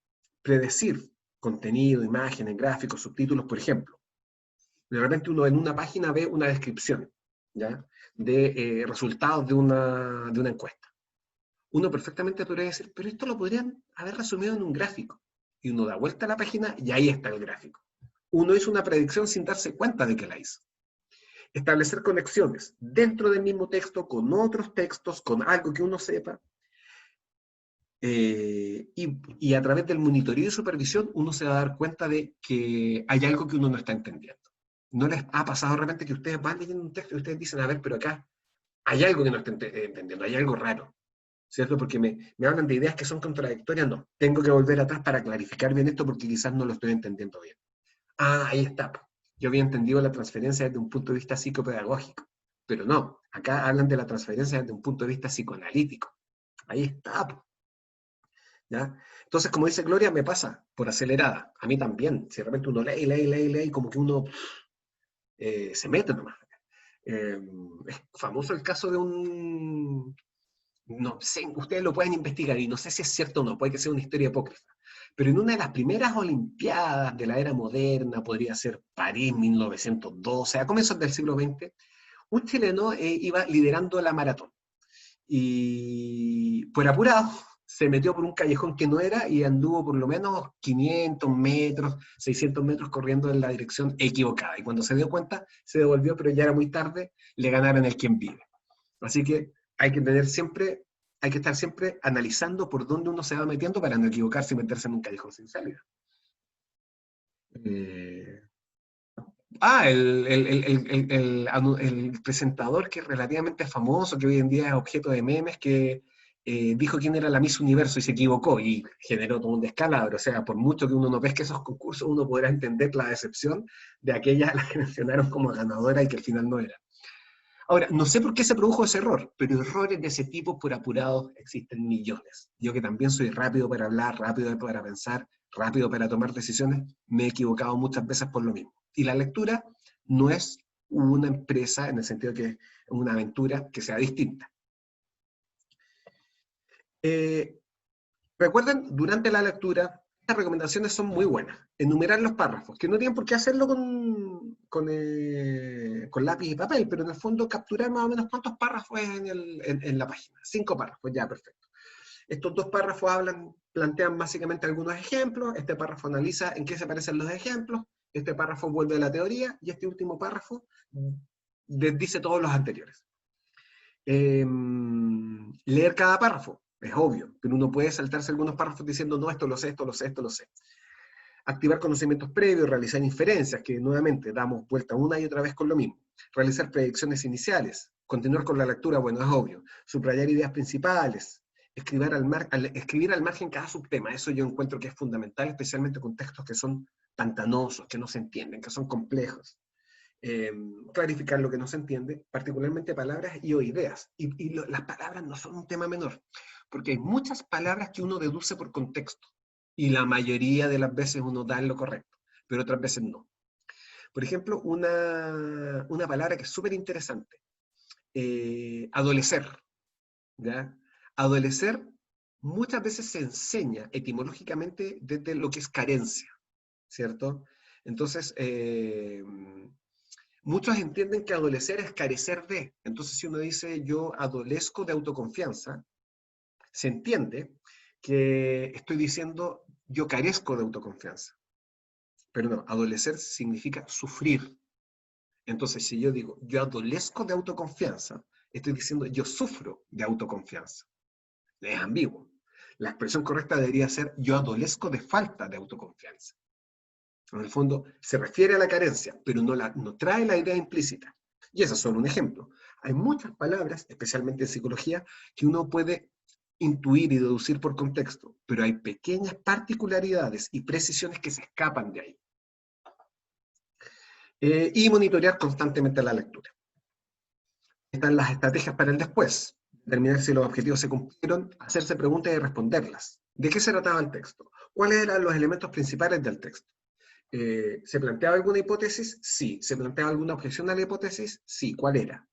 Predecir contenido, imágenes, gráficos, subtítulos, por ejemplo. De repente uno en una página ve una descripción, ¿ya?, de resultados de una encuesta. Uno perfectamente podría decir, pero esto lo podrían haber resumido en un gráfico. Y uno da vuelta a la página y ahí está el gráfico. Uno hizo una predicción sin darse cuenta de que la hizo. Establecer conexiones dentro del mismo texto, con otros textos, con algo que uno sepa. Y a través del monitoreo y supervisión uno se va a dar cuenta de que hay algo que uno no está entendiendo. ¿No les ha pasado de repente que ustedes van leyendo un texto y ustedes dicen, a ver, pero acá hay algo que no estoy entendiendo, hay algo raro, ¿cierto? Porque me hablan de ideas que son contradictorias, no. Tengo que volver atrás para clarificar bien esto porque quizás no lo estoy entendiendo bien. Ah, ahí está. Yo había entendido la transferencia desde un punto de vista psicopedagógico, pero no, acá hablan de la transferencia desde un punto de vista psicoanalítico. Ahí está. ¿Ya? Entonces, como dice Gloria, me pasa por acelerada. A mí también. Si de repente uno lee, como que uno se mete nomás. Es famoso el caso de un... No sé, ustedes lo pueden investigar y no sé si es cierto o no, puede que sea una historia apócrifa. Pero en una de las primeras Olimpiadas de la era moderna, podría ser París 1912, a comienzos del siglo XX, un chileno iba liderando la maratón. Y por apurado, se metió por un callejón que no era y anduvo por lo menos 500 metros, 600 metros corriendo en la dirección equivocada. Y cuando se dio cuenta, se devolvió, pero ya era muy tarde, le ganaron el quien vive. Así que hay que estar siempre analizando por dónde uno se va metiendo para no equivocarse y meterse en un callejón sin salida. El presentador que es relativamente famoso, que hoy en día es objeto de memes, que dijo quién era la Miss Universo y se equivocó y generó todo un descalabro. O sea, por mucho que uno no pesque esos concursos, uno podrá entender la decepción de aquellas a las que mencionaron como ganadora y que al final no era. Ahora, no sé por qué se produjo ese error, pero errores de ese tipo por apurados existen millones. Yo que también soy rápido para hablar, rápido para pensar, rápido para tomar decisiones, me he equivocado muchas veces por lo mismo. Y la lectura no es una empresa en el sentido que es una aventura que sea distinta. Recuerden, durante la lectura, estas recomendaciones son muy buenas. Enumerar los párrafos, que no tienen por qué hacerlo con lápiz y papel, pero en el fondo capturar más o menos cuántos párrafos es en la página. 5 párrafos, ya, perfecto. Estos 2 párrafos plantean básicamente algunos ejemplos, este párrafo analiza en qué se parecen los ejemplos, este párrafo vuelve a la teoría, y este último párrafo dice todos los anteriores. Leer cada párrafo, es obvio, pero uno puede saltarse algunos párrafos diciendo, no, esto lo sé, esto lo sé, esto lo sé. Activar conocimientos previos, realizar inferencias, que nuevamente damos vuelta una y otra vez con lo mismo. Realizar predicciones iniciales, continuar con la lectura, bueno, es obvio. Subrayar ideas principales, escribir al margen cada subtema, eso yo encuentro que es fundamental, especialmente con textos que son pantanosos, que no se entienden, que son complejos. Clarificar lo que no se entiende, particularmente palabras y o ideas. Las palabras no son un tema menor, porque hay muchas palabras que uno deduce por contexto, y la mayoría de las veces uno da en lo correcto, pero otras veces no. Por ejemplo, una palabra que es súper interesante, adolecer, ¿ya? Adolecer muchas veces se enseña etimológicamente desde lo que es carencia, ¿cierto? Entonces, muchos entienden que adolecer es carecer de. Entonces, si uno dice yo adolezco de autoconfianza, se entiende que estoy diciendo yo carezco de autoconfianza. Pero no, adolecer significa sufrir. Entonces, si yo digo yo adolezco de autoconfianza, estoy diciendo yo sufro de autoconfianza. Es ambiguo. La expresión correcta debería ser yo adolezco de falta de autoconfianza. En el fondo, se refiere a la carencia, pero no trae la idea implícita. Y eso es solo un ejemplo. Hay muchas palabras, especialmente en psicología, que uno puede intuir y deducir por contexto, pero hay pequeñas particularidades y precisiones que se escapan de ahí. Y monitorear constantemente la lectura. Están las estrategias para el después. Determinar si los objetivos se cumplieron, hacerse preguntas y responderlas. ¿De qué se trataba el texto? ¿Cuáles eran los elementos principales del texto? ¿Se planteaba alguna hipótesis? Sí. ¿Se planteaba alguna objeción a la hipótesis? Sí. ¿Cuál era?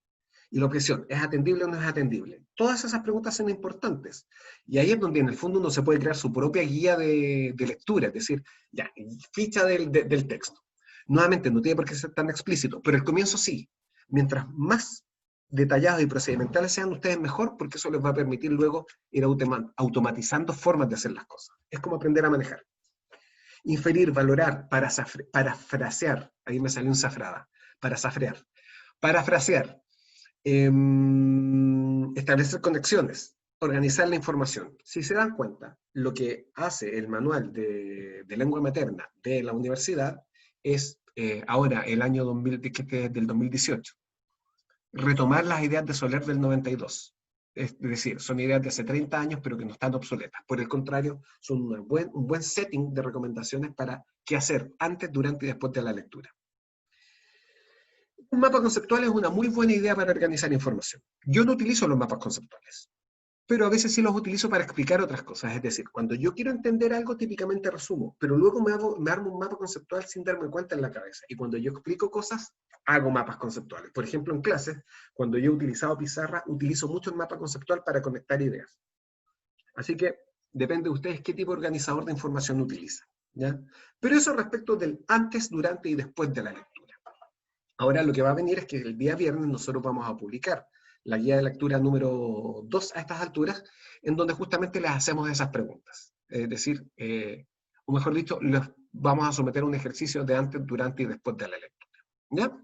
Y la objeción, ¿es atendible o no es atendible? Todas esas preguntas son importantes. Y ahí es donde en el fondo uno se puede crear su propia guía de lectura, es decir, ya, ficha del texto. Nuevamente, no tiene por qué ser tan explícito, pero el comienzo sí. Mientras más detallados y procedimentales sean ustedes, mejor, porque eso les va a permitir luego ir automatizando formas de hacer las cosas. Es como aprender a manejar. Inferir, valorar, parafrasear. Ahí me salió un zafrada. Parafrasear. Establecer conexiones. Organizar la información. Si se dan cuenta, lo que hace el manual de lengua materna de la universidad es ahora, el año 2000, que es del 2018, retomar las ideas de Soler del 92. Es decir, son ideas de hace 30 años, pero que no están obsoletas. Por el contrario, son un buen setting de recomendaciones para qué hacer antes, durante y después de la lectura. Un mapa conceptual es una muy buena idea para organizar información. Yo no utilizo los mapas conceptuales, pero a veces sí los utilizo para explicar otras cosas. Es decir, cuando yo quiero entender algo, típicamente resumo, pero luego me armo un mapa conceptual sin darme cuenta en la cabeza. Y cuando yo explico cosas, hago mapas conceptuales. Por ejemplo, en clases, cuando yo he utilizado pizarra, utilizo mucho el mapa conceptual para conectar ideas. Así que depende de ustedes qué tipo de organizador de información utilizan, ¿ya? Pero eso respecto del antes, durante y después de la lectura. Ahora lo que va a venir es que el día viernes nosotros vamos a publicar la guía de lectura número 2 a estas alturas, en donde justamente les hacemos esas preguntas. Es decir, o mejor dicho, les vamos a someter a un ejercicio de antes, durante y después de la lectura. ¿Ya?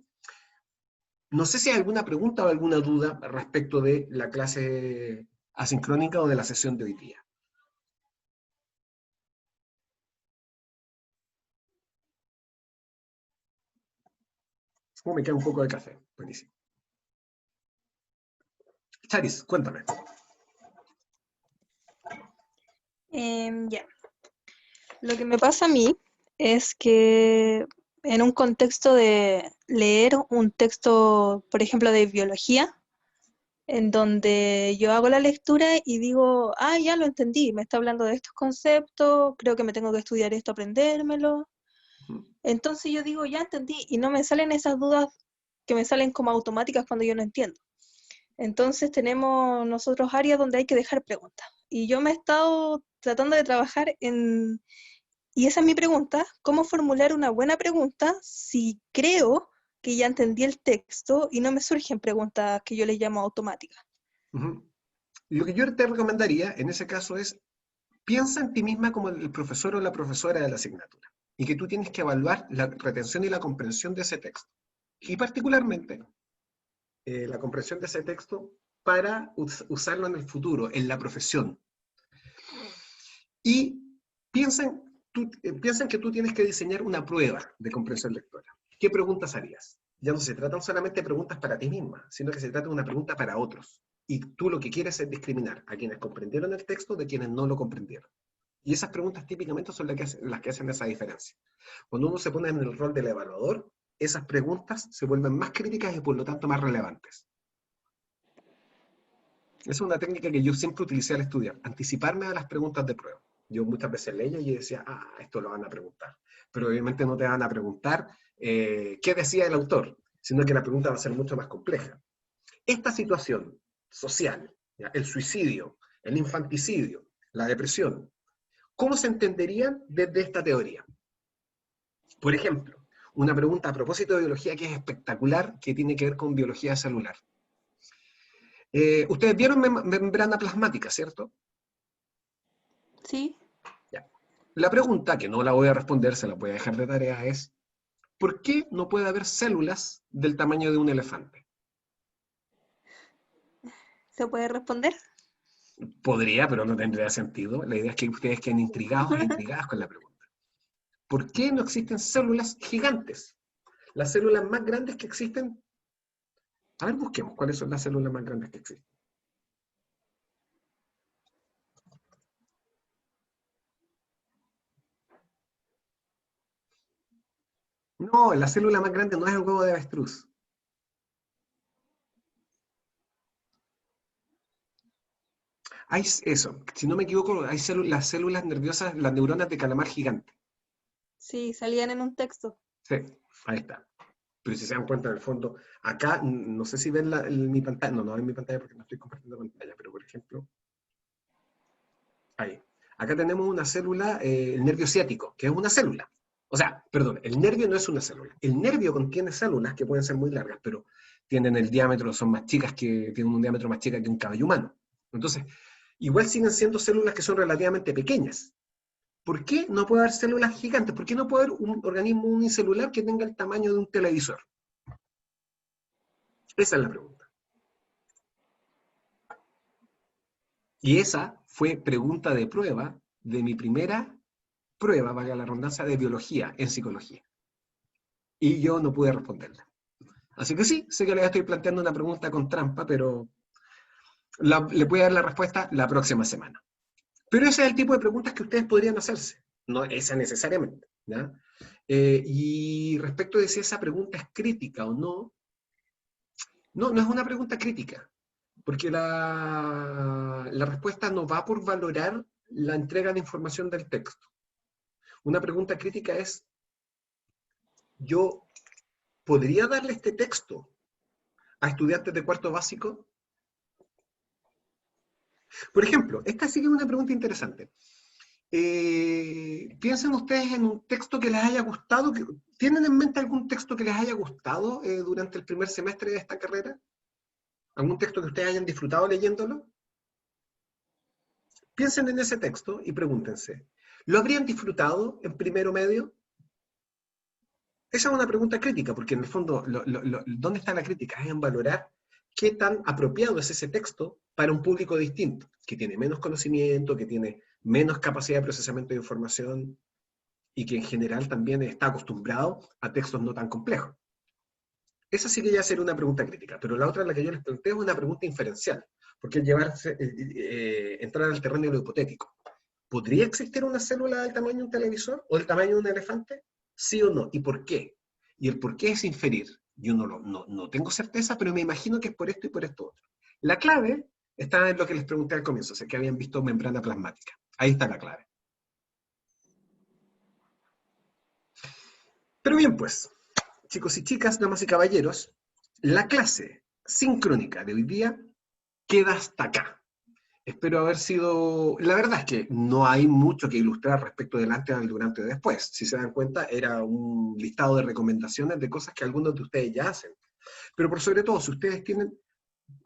No sé si hay alguna pregunta o alguna duda respecto de la clase asincrónica o de la sesión de hoy día. Me queda un poco de café. Buenísimo. Charis, cuéntame. Ya. Lo que me pasa a mí es que en un contexto de leer un texto, por ejemplo, de biología, en donde yo hago la lectura y digo, ah, ya lo entendí, me está hablando de estos conceptos, creo que me tengo que estudiar esto, aprendérmelo. Entonces yo digo, ya entendí, y no me salen esas dudas que me salen como automáticas cuando yo no entiendo. Entonces tenemos nosotros áreas donde hay que dejar preguntas. Y yo me he estado tratando de trabajar en, y esa es mi pregunta, ¿cómo formular una buena pregunta si creo que ya entendí el texto y no me surgen preguntas que yo les llamo automáticas? Lo que yo te recomendaría en ese caso es, piensa en ti misma como el profesor o la profesora de la asignatura, y que tú tienes que evaluar la retención y la comprensión de ese texto. Y particularmente, la comprensión de ese texto para usarlo en el futuro, en la profesión. Y piensen que tú tienes que diseñar una prueba de comprensión lectora. ¿Qué preguntas harías? Ya no se tratan solamente de preguntas para ti misma, sino que se trata de una pregunta para otros. Y tú lo que quieres es discriminar a quienes comprendieron el texto de quienes no lo comprendieron. Y esas preguntas típicamente son las que hacen esa diferencia. Cuando uno se pone en el rol del evaluador, esas preguntas se vuelven más críticas y por lo tanto más relevantes. Esa es una técnica que yo siempre utilicé al estudiar, anticiparme a las preguntas de prueba. Yo muchas veces leía y decía, esto lo van a preguntar. Pero obviamente no te van a preguntar qué decía el autor, sino que la pregunta va a ser mucho más compleja. Esta situación social, ¿ya? El suicidio, el infanticidio, la depresión, ¿cómo se entenderían desde esta teoría? Por ejemplo, una pregunta a propósito de biología que es espectacular, que tiene que ver con biología celular. Ustedes vieron membrana plasmática, ¿cierto? Sí. Ya. La pregunta, que no la voy a responder, se la voy a dejar de tarea, es ¿por qué no puede haber células del tamaño de un elefante? ¿Se puede responder? Podría, pero no tendría sentido. La idea es que ustedes queden intrigados e intrigadas con la pregunta. ¿Por qué no existen células gigantes? Las células más grandes que existen. A ver, busquemos cuáles son las células más grandes que existen. No, la célula más grande no es el huevo de avestruz. Hay eso, si no me equivoco, hay las células nerviosas, las neuronas de calamar gigante. Sí, salían en un texto. Sí, ahí está. Pero si se dan cuenta, en el fondo, acá, no sé si ven mi pantalla, no ven mi pantalla porque no estoy compartiendo pantalla, pero por ejemplo, ahí. Acá tenemos una célula, el nervio ciático, que es una célula. O sea, perdón, el nervio no es una célula. El nervio contiene células que pueden ser muy largas, pero tienen el diámetro, son más chicas tienen un diámetro más chica que un cabello humano. Entonces, igual siguen siendo células que son relativamente pequeñas. ¿Por qué no puede haber células gigantes? ¿Por qué no puede haber un organismo unicelular que tenga el tamaño de un televisor? Esa es la pregunta. Y esa fue pregunta de prueba de mi primera prueba, valga la redundancia, de biología en psicología. y yo no pude responderla. Así que sí, sé que les estoy planteando una pregunta con trampa, pero le voy a dar la respuesta la próxima semana. Pero ese es el tipo de preguntas que ustedes podrían hacerse, no esa necesariamente, ¿ya? Y respecto de si esa pregunta es crítica o no, no es una pregunta crítica, porque la respuesta no va por valorar la entrega de información del texto. Una pregunta crítica es, ¿yo podría darle este texto a estudiantes de cuarto básico? Por ejemplo, esta sí que es una pregunta interesante. Piensen ustedes en un texto que les haya gustado. ¿Tienen en mente algún texto que les haya gustado durante el primer semestre de esta carrera? ¿Algún texto que ustedes hayan disfrutado leyéndolo? Piensen en ese texto y pregúntense, ¿lo habrían disfrutado en primero medio? Esa es una pregunta crítica, porque en el fondo, ¿dónde está la crítica? Es en valorar qué tan apropiado es ese texto para un público distinto, que tiene menos conocimiento, que tiene menos capacidad de procesamiento de información y que en general también está acostumbrado a textos no tan complejos. Esa sí que ya sería una pregunta crítica, pero la otra, la que yo les planteo, es una pregunta inferencial, porque es entrar al terreno de lo hipotético. ¿Podría existir una célula del tamaño de un televisor o del tamaño de un elefante? ¿Sí o no? ¿Y por qué? Y el por qué es inferir. Yo no tengo certeza, pero me imagino que es por esto y por esto otro. La clave está en lo que les pregunté al comienzo, o sea, que habían visto membrana plasmática. Ahí está la clave. Pero bien, pues, chicos y chicas, damas y caballeros, la clase sincrónica de hoy día queda hasta acá. Espero haber sido... La verdad es que no hay mucho que ilustrar respecto del antes, del durante y después. Si se dan cuenta, era un listado de recomendaciones de cosas que algunos de ustedes ya hacen. Pero por sobre todo, si ustedes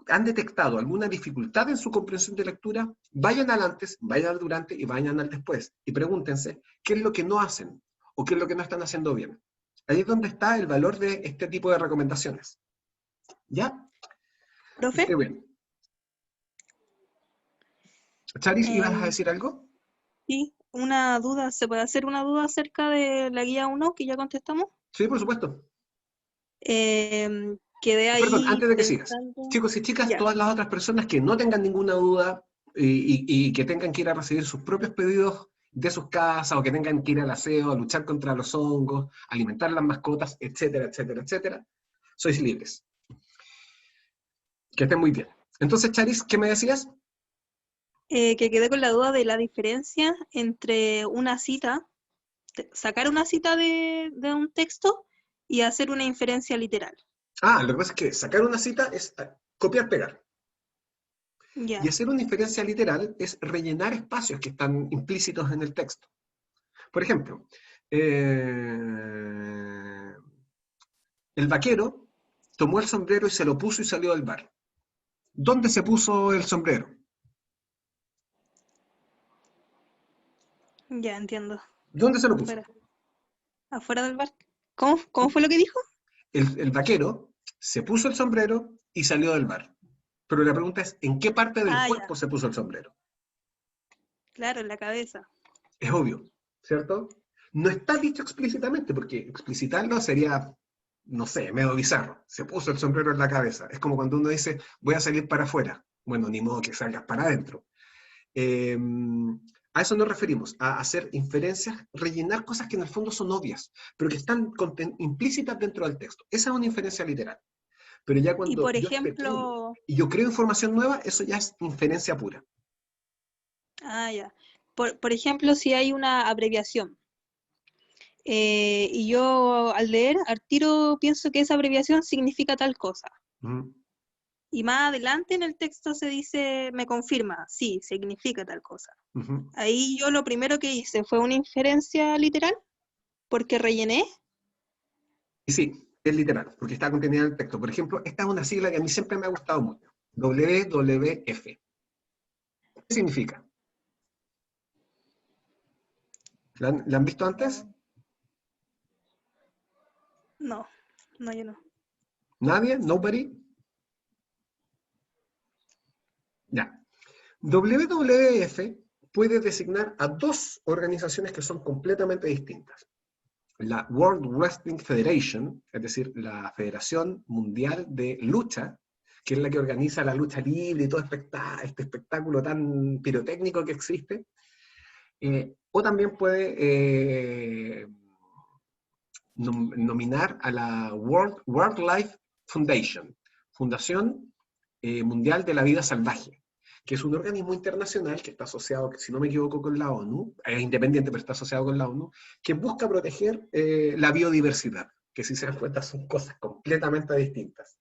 han detectado alguna dificultad en su comprensión de lectura, vayan al antes, vayan al durante y vayan al después. Y pregúntense qué es lo que no hacen o qué es lo que no están haciendo bien. Ahí es donde está el valor de este tipo de recomendaciones. ¿Ya? ¿Profe? Bien. Charis, ¿ibas a decir algo? Sí, una duda. ¿Se puede hacer una duda acerca de la guía 1 que ya contestamos? Sí, por supuesto. Quedé Perdón, ahí antes de que sigas. pensando. Chicos y chicas, Ya, todas las otras personas que no tengan ninguna duda y que tengan que ir a recibir sus propios pedidos de sus casas o que tengan que ir al aseo, a luchar contra los hongos, alimentar las mascotas, etcétera, etcétera, etcétera, sois libres. Que estén muy bien. Entonces, Charis, ¿qué me decías? que quedé con la duda de la diferencia entre una cita, sacar una cita de un texto y hacer una inferencia literal. Lo que pasa es que sacar una cita es copiar-pegar. Y Ya, hacer una inferencia literal es rellenar espacios que están implícitos en el texto. Por ejemplo, el vaquero tomó el sombrero y se lo puso y salió del bar. ¿Dónde se puso el sombrero? ya entiendo. ¿Dónde se lo puso? Afuera, afuera del bar. ¿Cómo fue lo que dijo? El vaquero se puso el sombrero y salió del bar. Pero la pregunta es, ¿en qué parte del Ah, cuerpo ya, se puso el sombrero? claro, en la cabeza. Es obvio, ¿cierto? No está dicho explícitamente, porque explicitarlo sería, no sé, medio bizarro. Se puso el sombrero en la cabeza. Es como cuando uno dice, voy a salir para afuera. Bueno, ni modo que salgas para adentro. A eso nos referimos, a hacer inferencias, rellenar cosas que en el fondo son obvias, pero que están implícitas dentro del texto. Esa es una inferencia literal. Pero ya Y cuando por yo especulo ejemplo, y yo creo información nueva, eso ya es inferencia pura. ya. Por ejemplo, si hay una abreviación y yo al leer al tiro pienso que esa abreviación significa tal cosa. ¿Mm? Y más adelante en el texto se dice, me confirma, sí, significa tal cosa. Uh-huh. Ahí yo lo primero que hice fue una inferencia literal, porque rellené. Y sí, es literal, porque está contenida en el texto. Por ejemplo, esta es una sigla que a mí siempre me ha gustado mucho. WWF. ¿Qué significa? ¿La han visto antes? No, no, yo no. ¿Nadie? ¿Nobody? Ya. WWF puede designar a dos organizaciones que son completamente distintas. la World Wrestling Federation, es decir, la Federación Mundial de Lucha, que es la que organiza la lucha libre y todo este espectáculo tan pirotécnico que existe, o también puede nominar a la World Wildlife Foundation, Fundación Mundial de la Vida Salvaje, que es un organismo internacional que está asociado, si no me equivoco, con la ONU, es independiente pero está asociado con la ONU, que busca proteger la biodiversidad, que si se dan cuenta son cosas completamente distintas.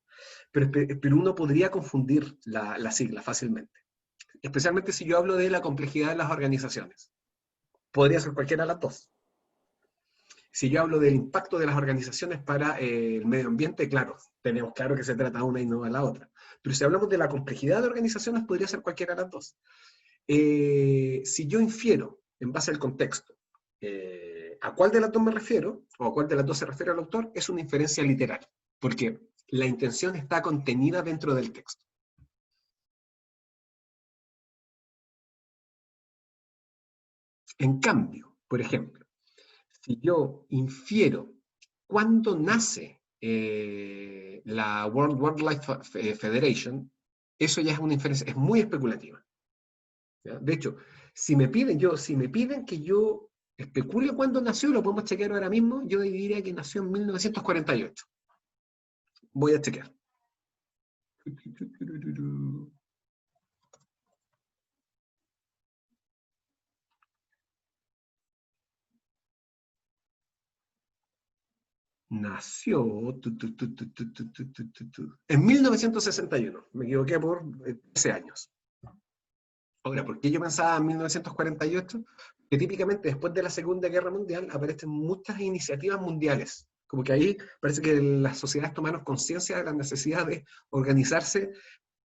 Pero uno podría confundir la sigla fácilmente, especialmente si yo hablo de la complejidad de las organizaciones. Podría ser cualquiera de las dos. Si yo hablo del impacto de las organizaciones para el medio ambiente, claro, tenemos claro que se trata de una y no de la otra. Pero si hablamos de la complejidad de organizaciones, podría ser cualquiera de las dos. Si yo infiero, en base al contexto, a cuál de las dos me refiero, o a cuál de las dos se refiere el autor, es una inferencia literal, porque la intención está contenida dentro del texto. En cambio, por ejemplo, si yo infiero cuándo nace la World Wildlife Federation, eso ya es una inferencia, es muy especulativa. ¿Ya? De hecho, si me piden que yo especule cuándo nació, lo podemos chequear ahora mismo, yo diría que nació en 1948. Voy a chequear. Nació en 1961, me equivoqué por 13 años. Ahora, ¿por qué yo pensaba en 1948? Que típicamente después de la Segunda Guerra Mundial aparecen muchas iniciativas mundiales, como que ahí parece que las sociedades tomaron conciencia de la necesidad de organizarse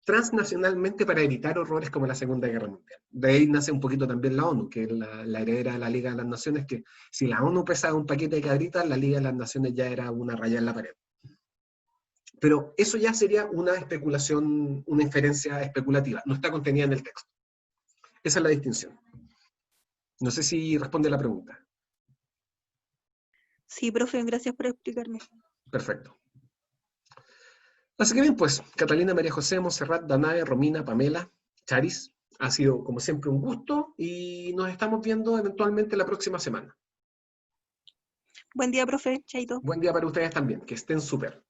transnacionalmente para evitar horrores como la Segunda Guerra Mundial. De ahí nace un poquito también la ONU, que es la heredera de la Liga de las Naciones, que si la ONU pesaba un paquete de cabritas, la Liga de las Naciones ya era una raya en la pared. Pero eso ya sería una especulación, una inferencia especulativa, no está contenida en el texto. Esa es la distinción. No sé si responde la pregunta. Sí, profe, gracias por explicarme. Perfecto. Así que bien, pues, Catalina, María José, Montserrat, Danae, Romina, Pamela, Charis, ha sido como siempre un gusto y nos estamos viendo eventualmente la próxima semana. Buen día, profe. Chaito. Buen día para ustedes también, que estén súper.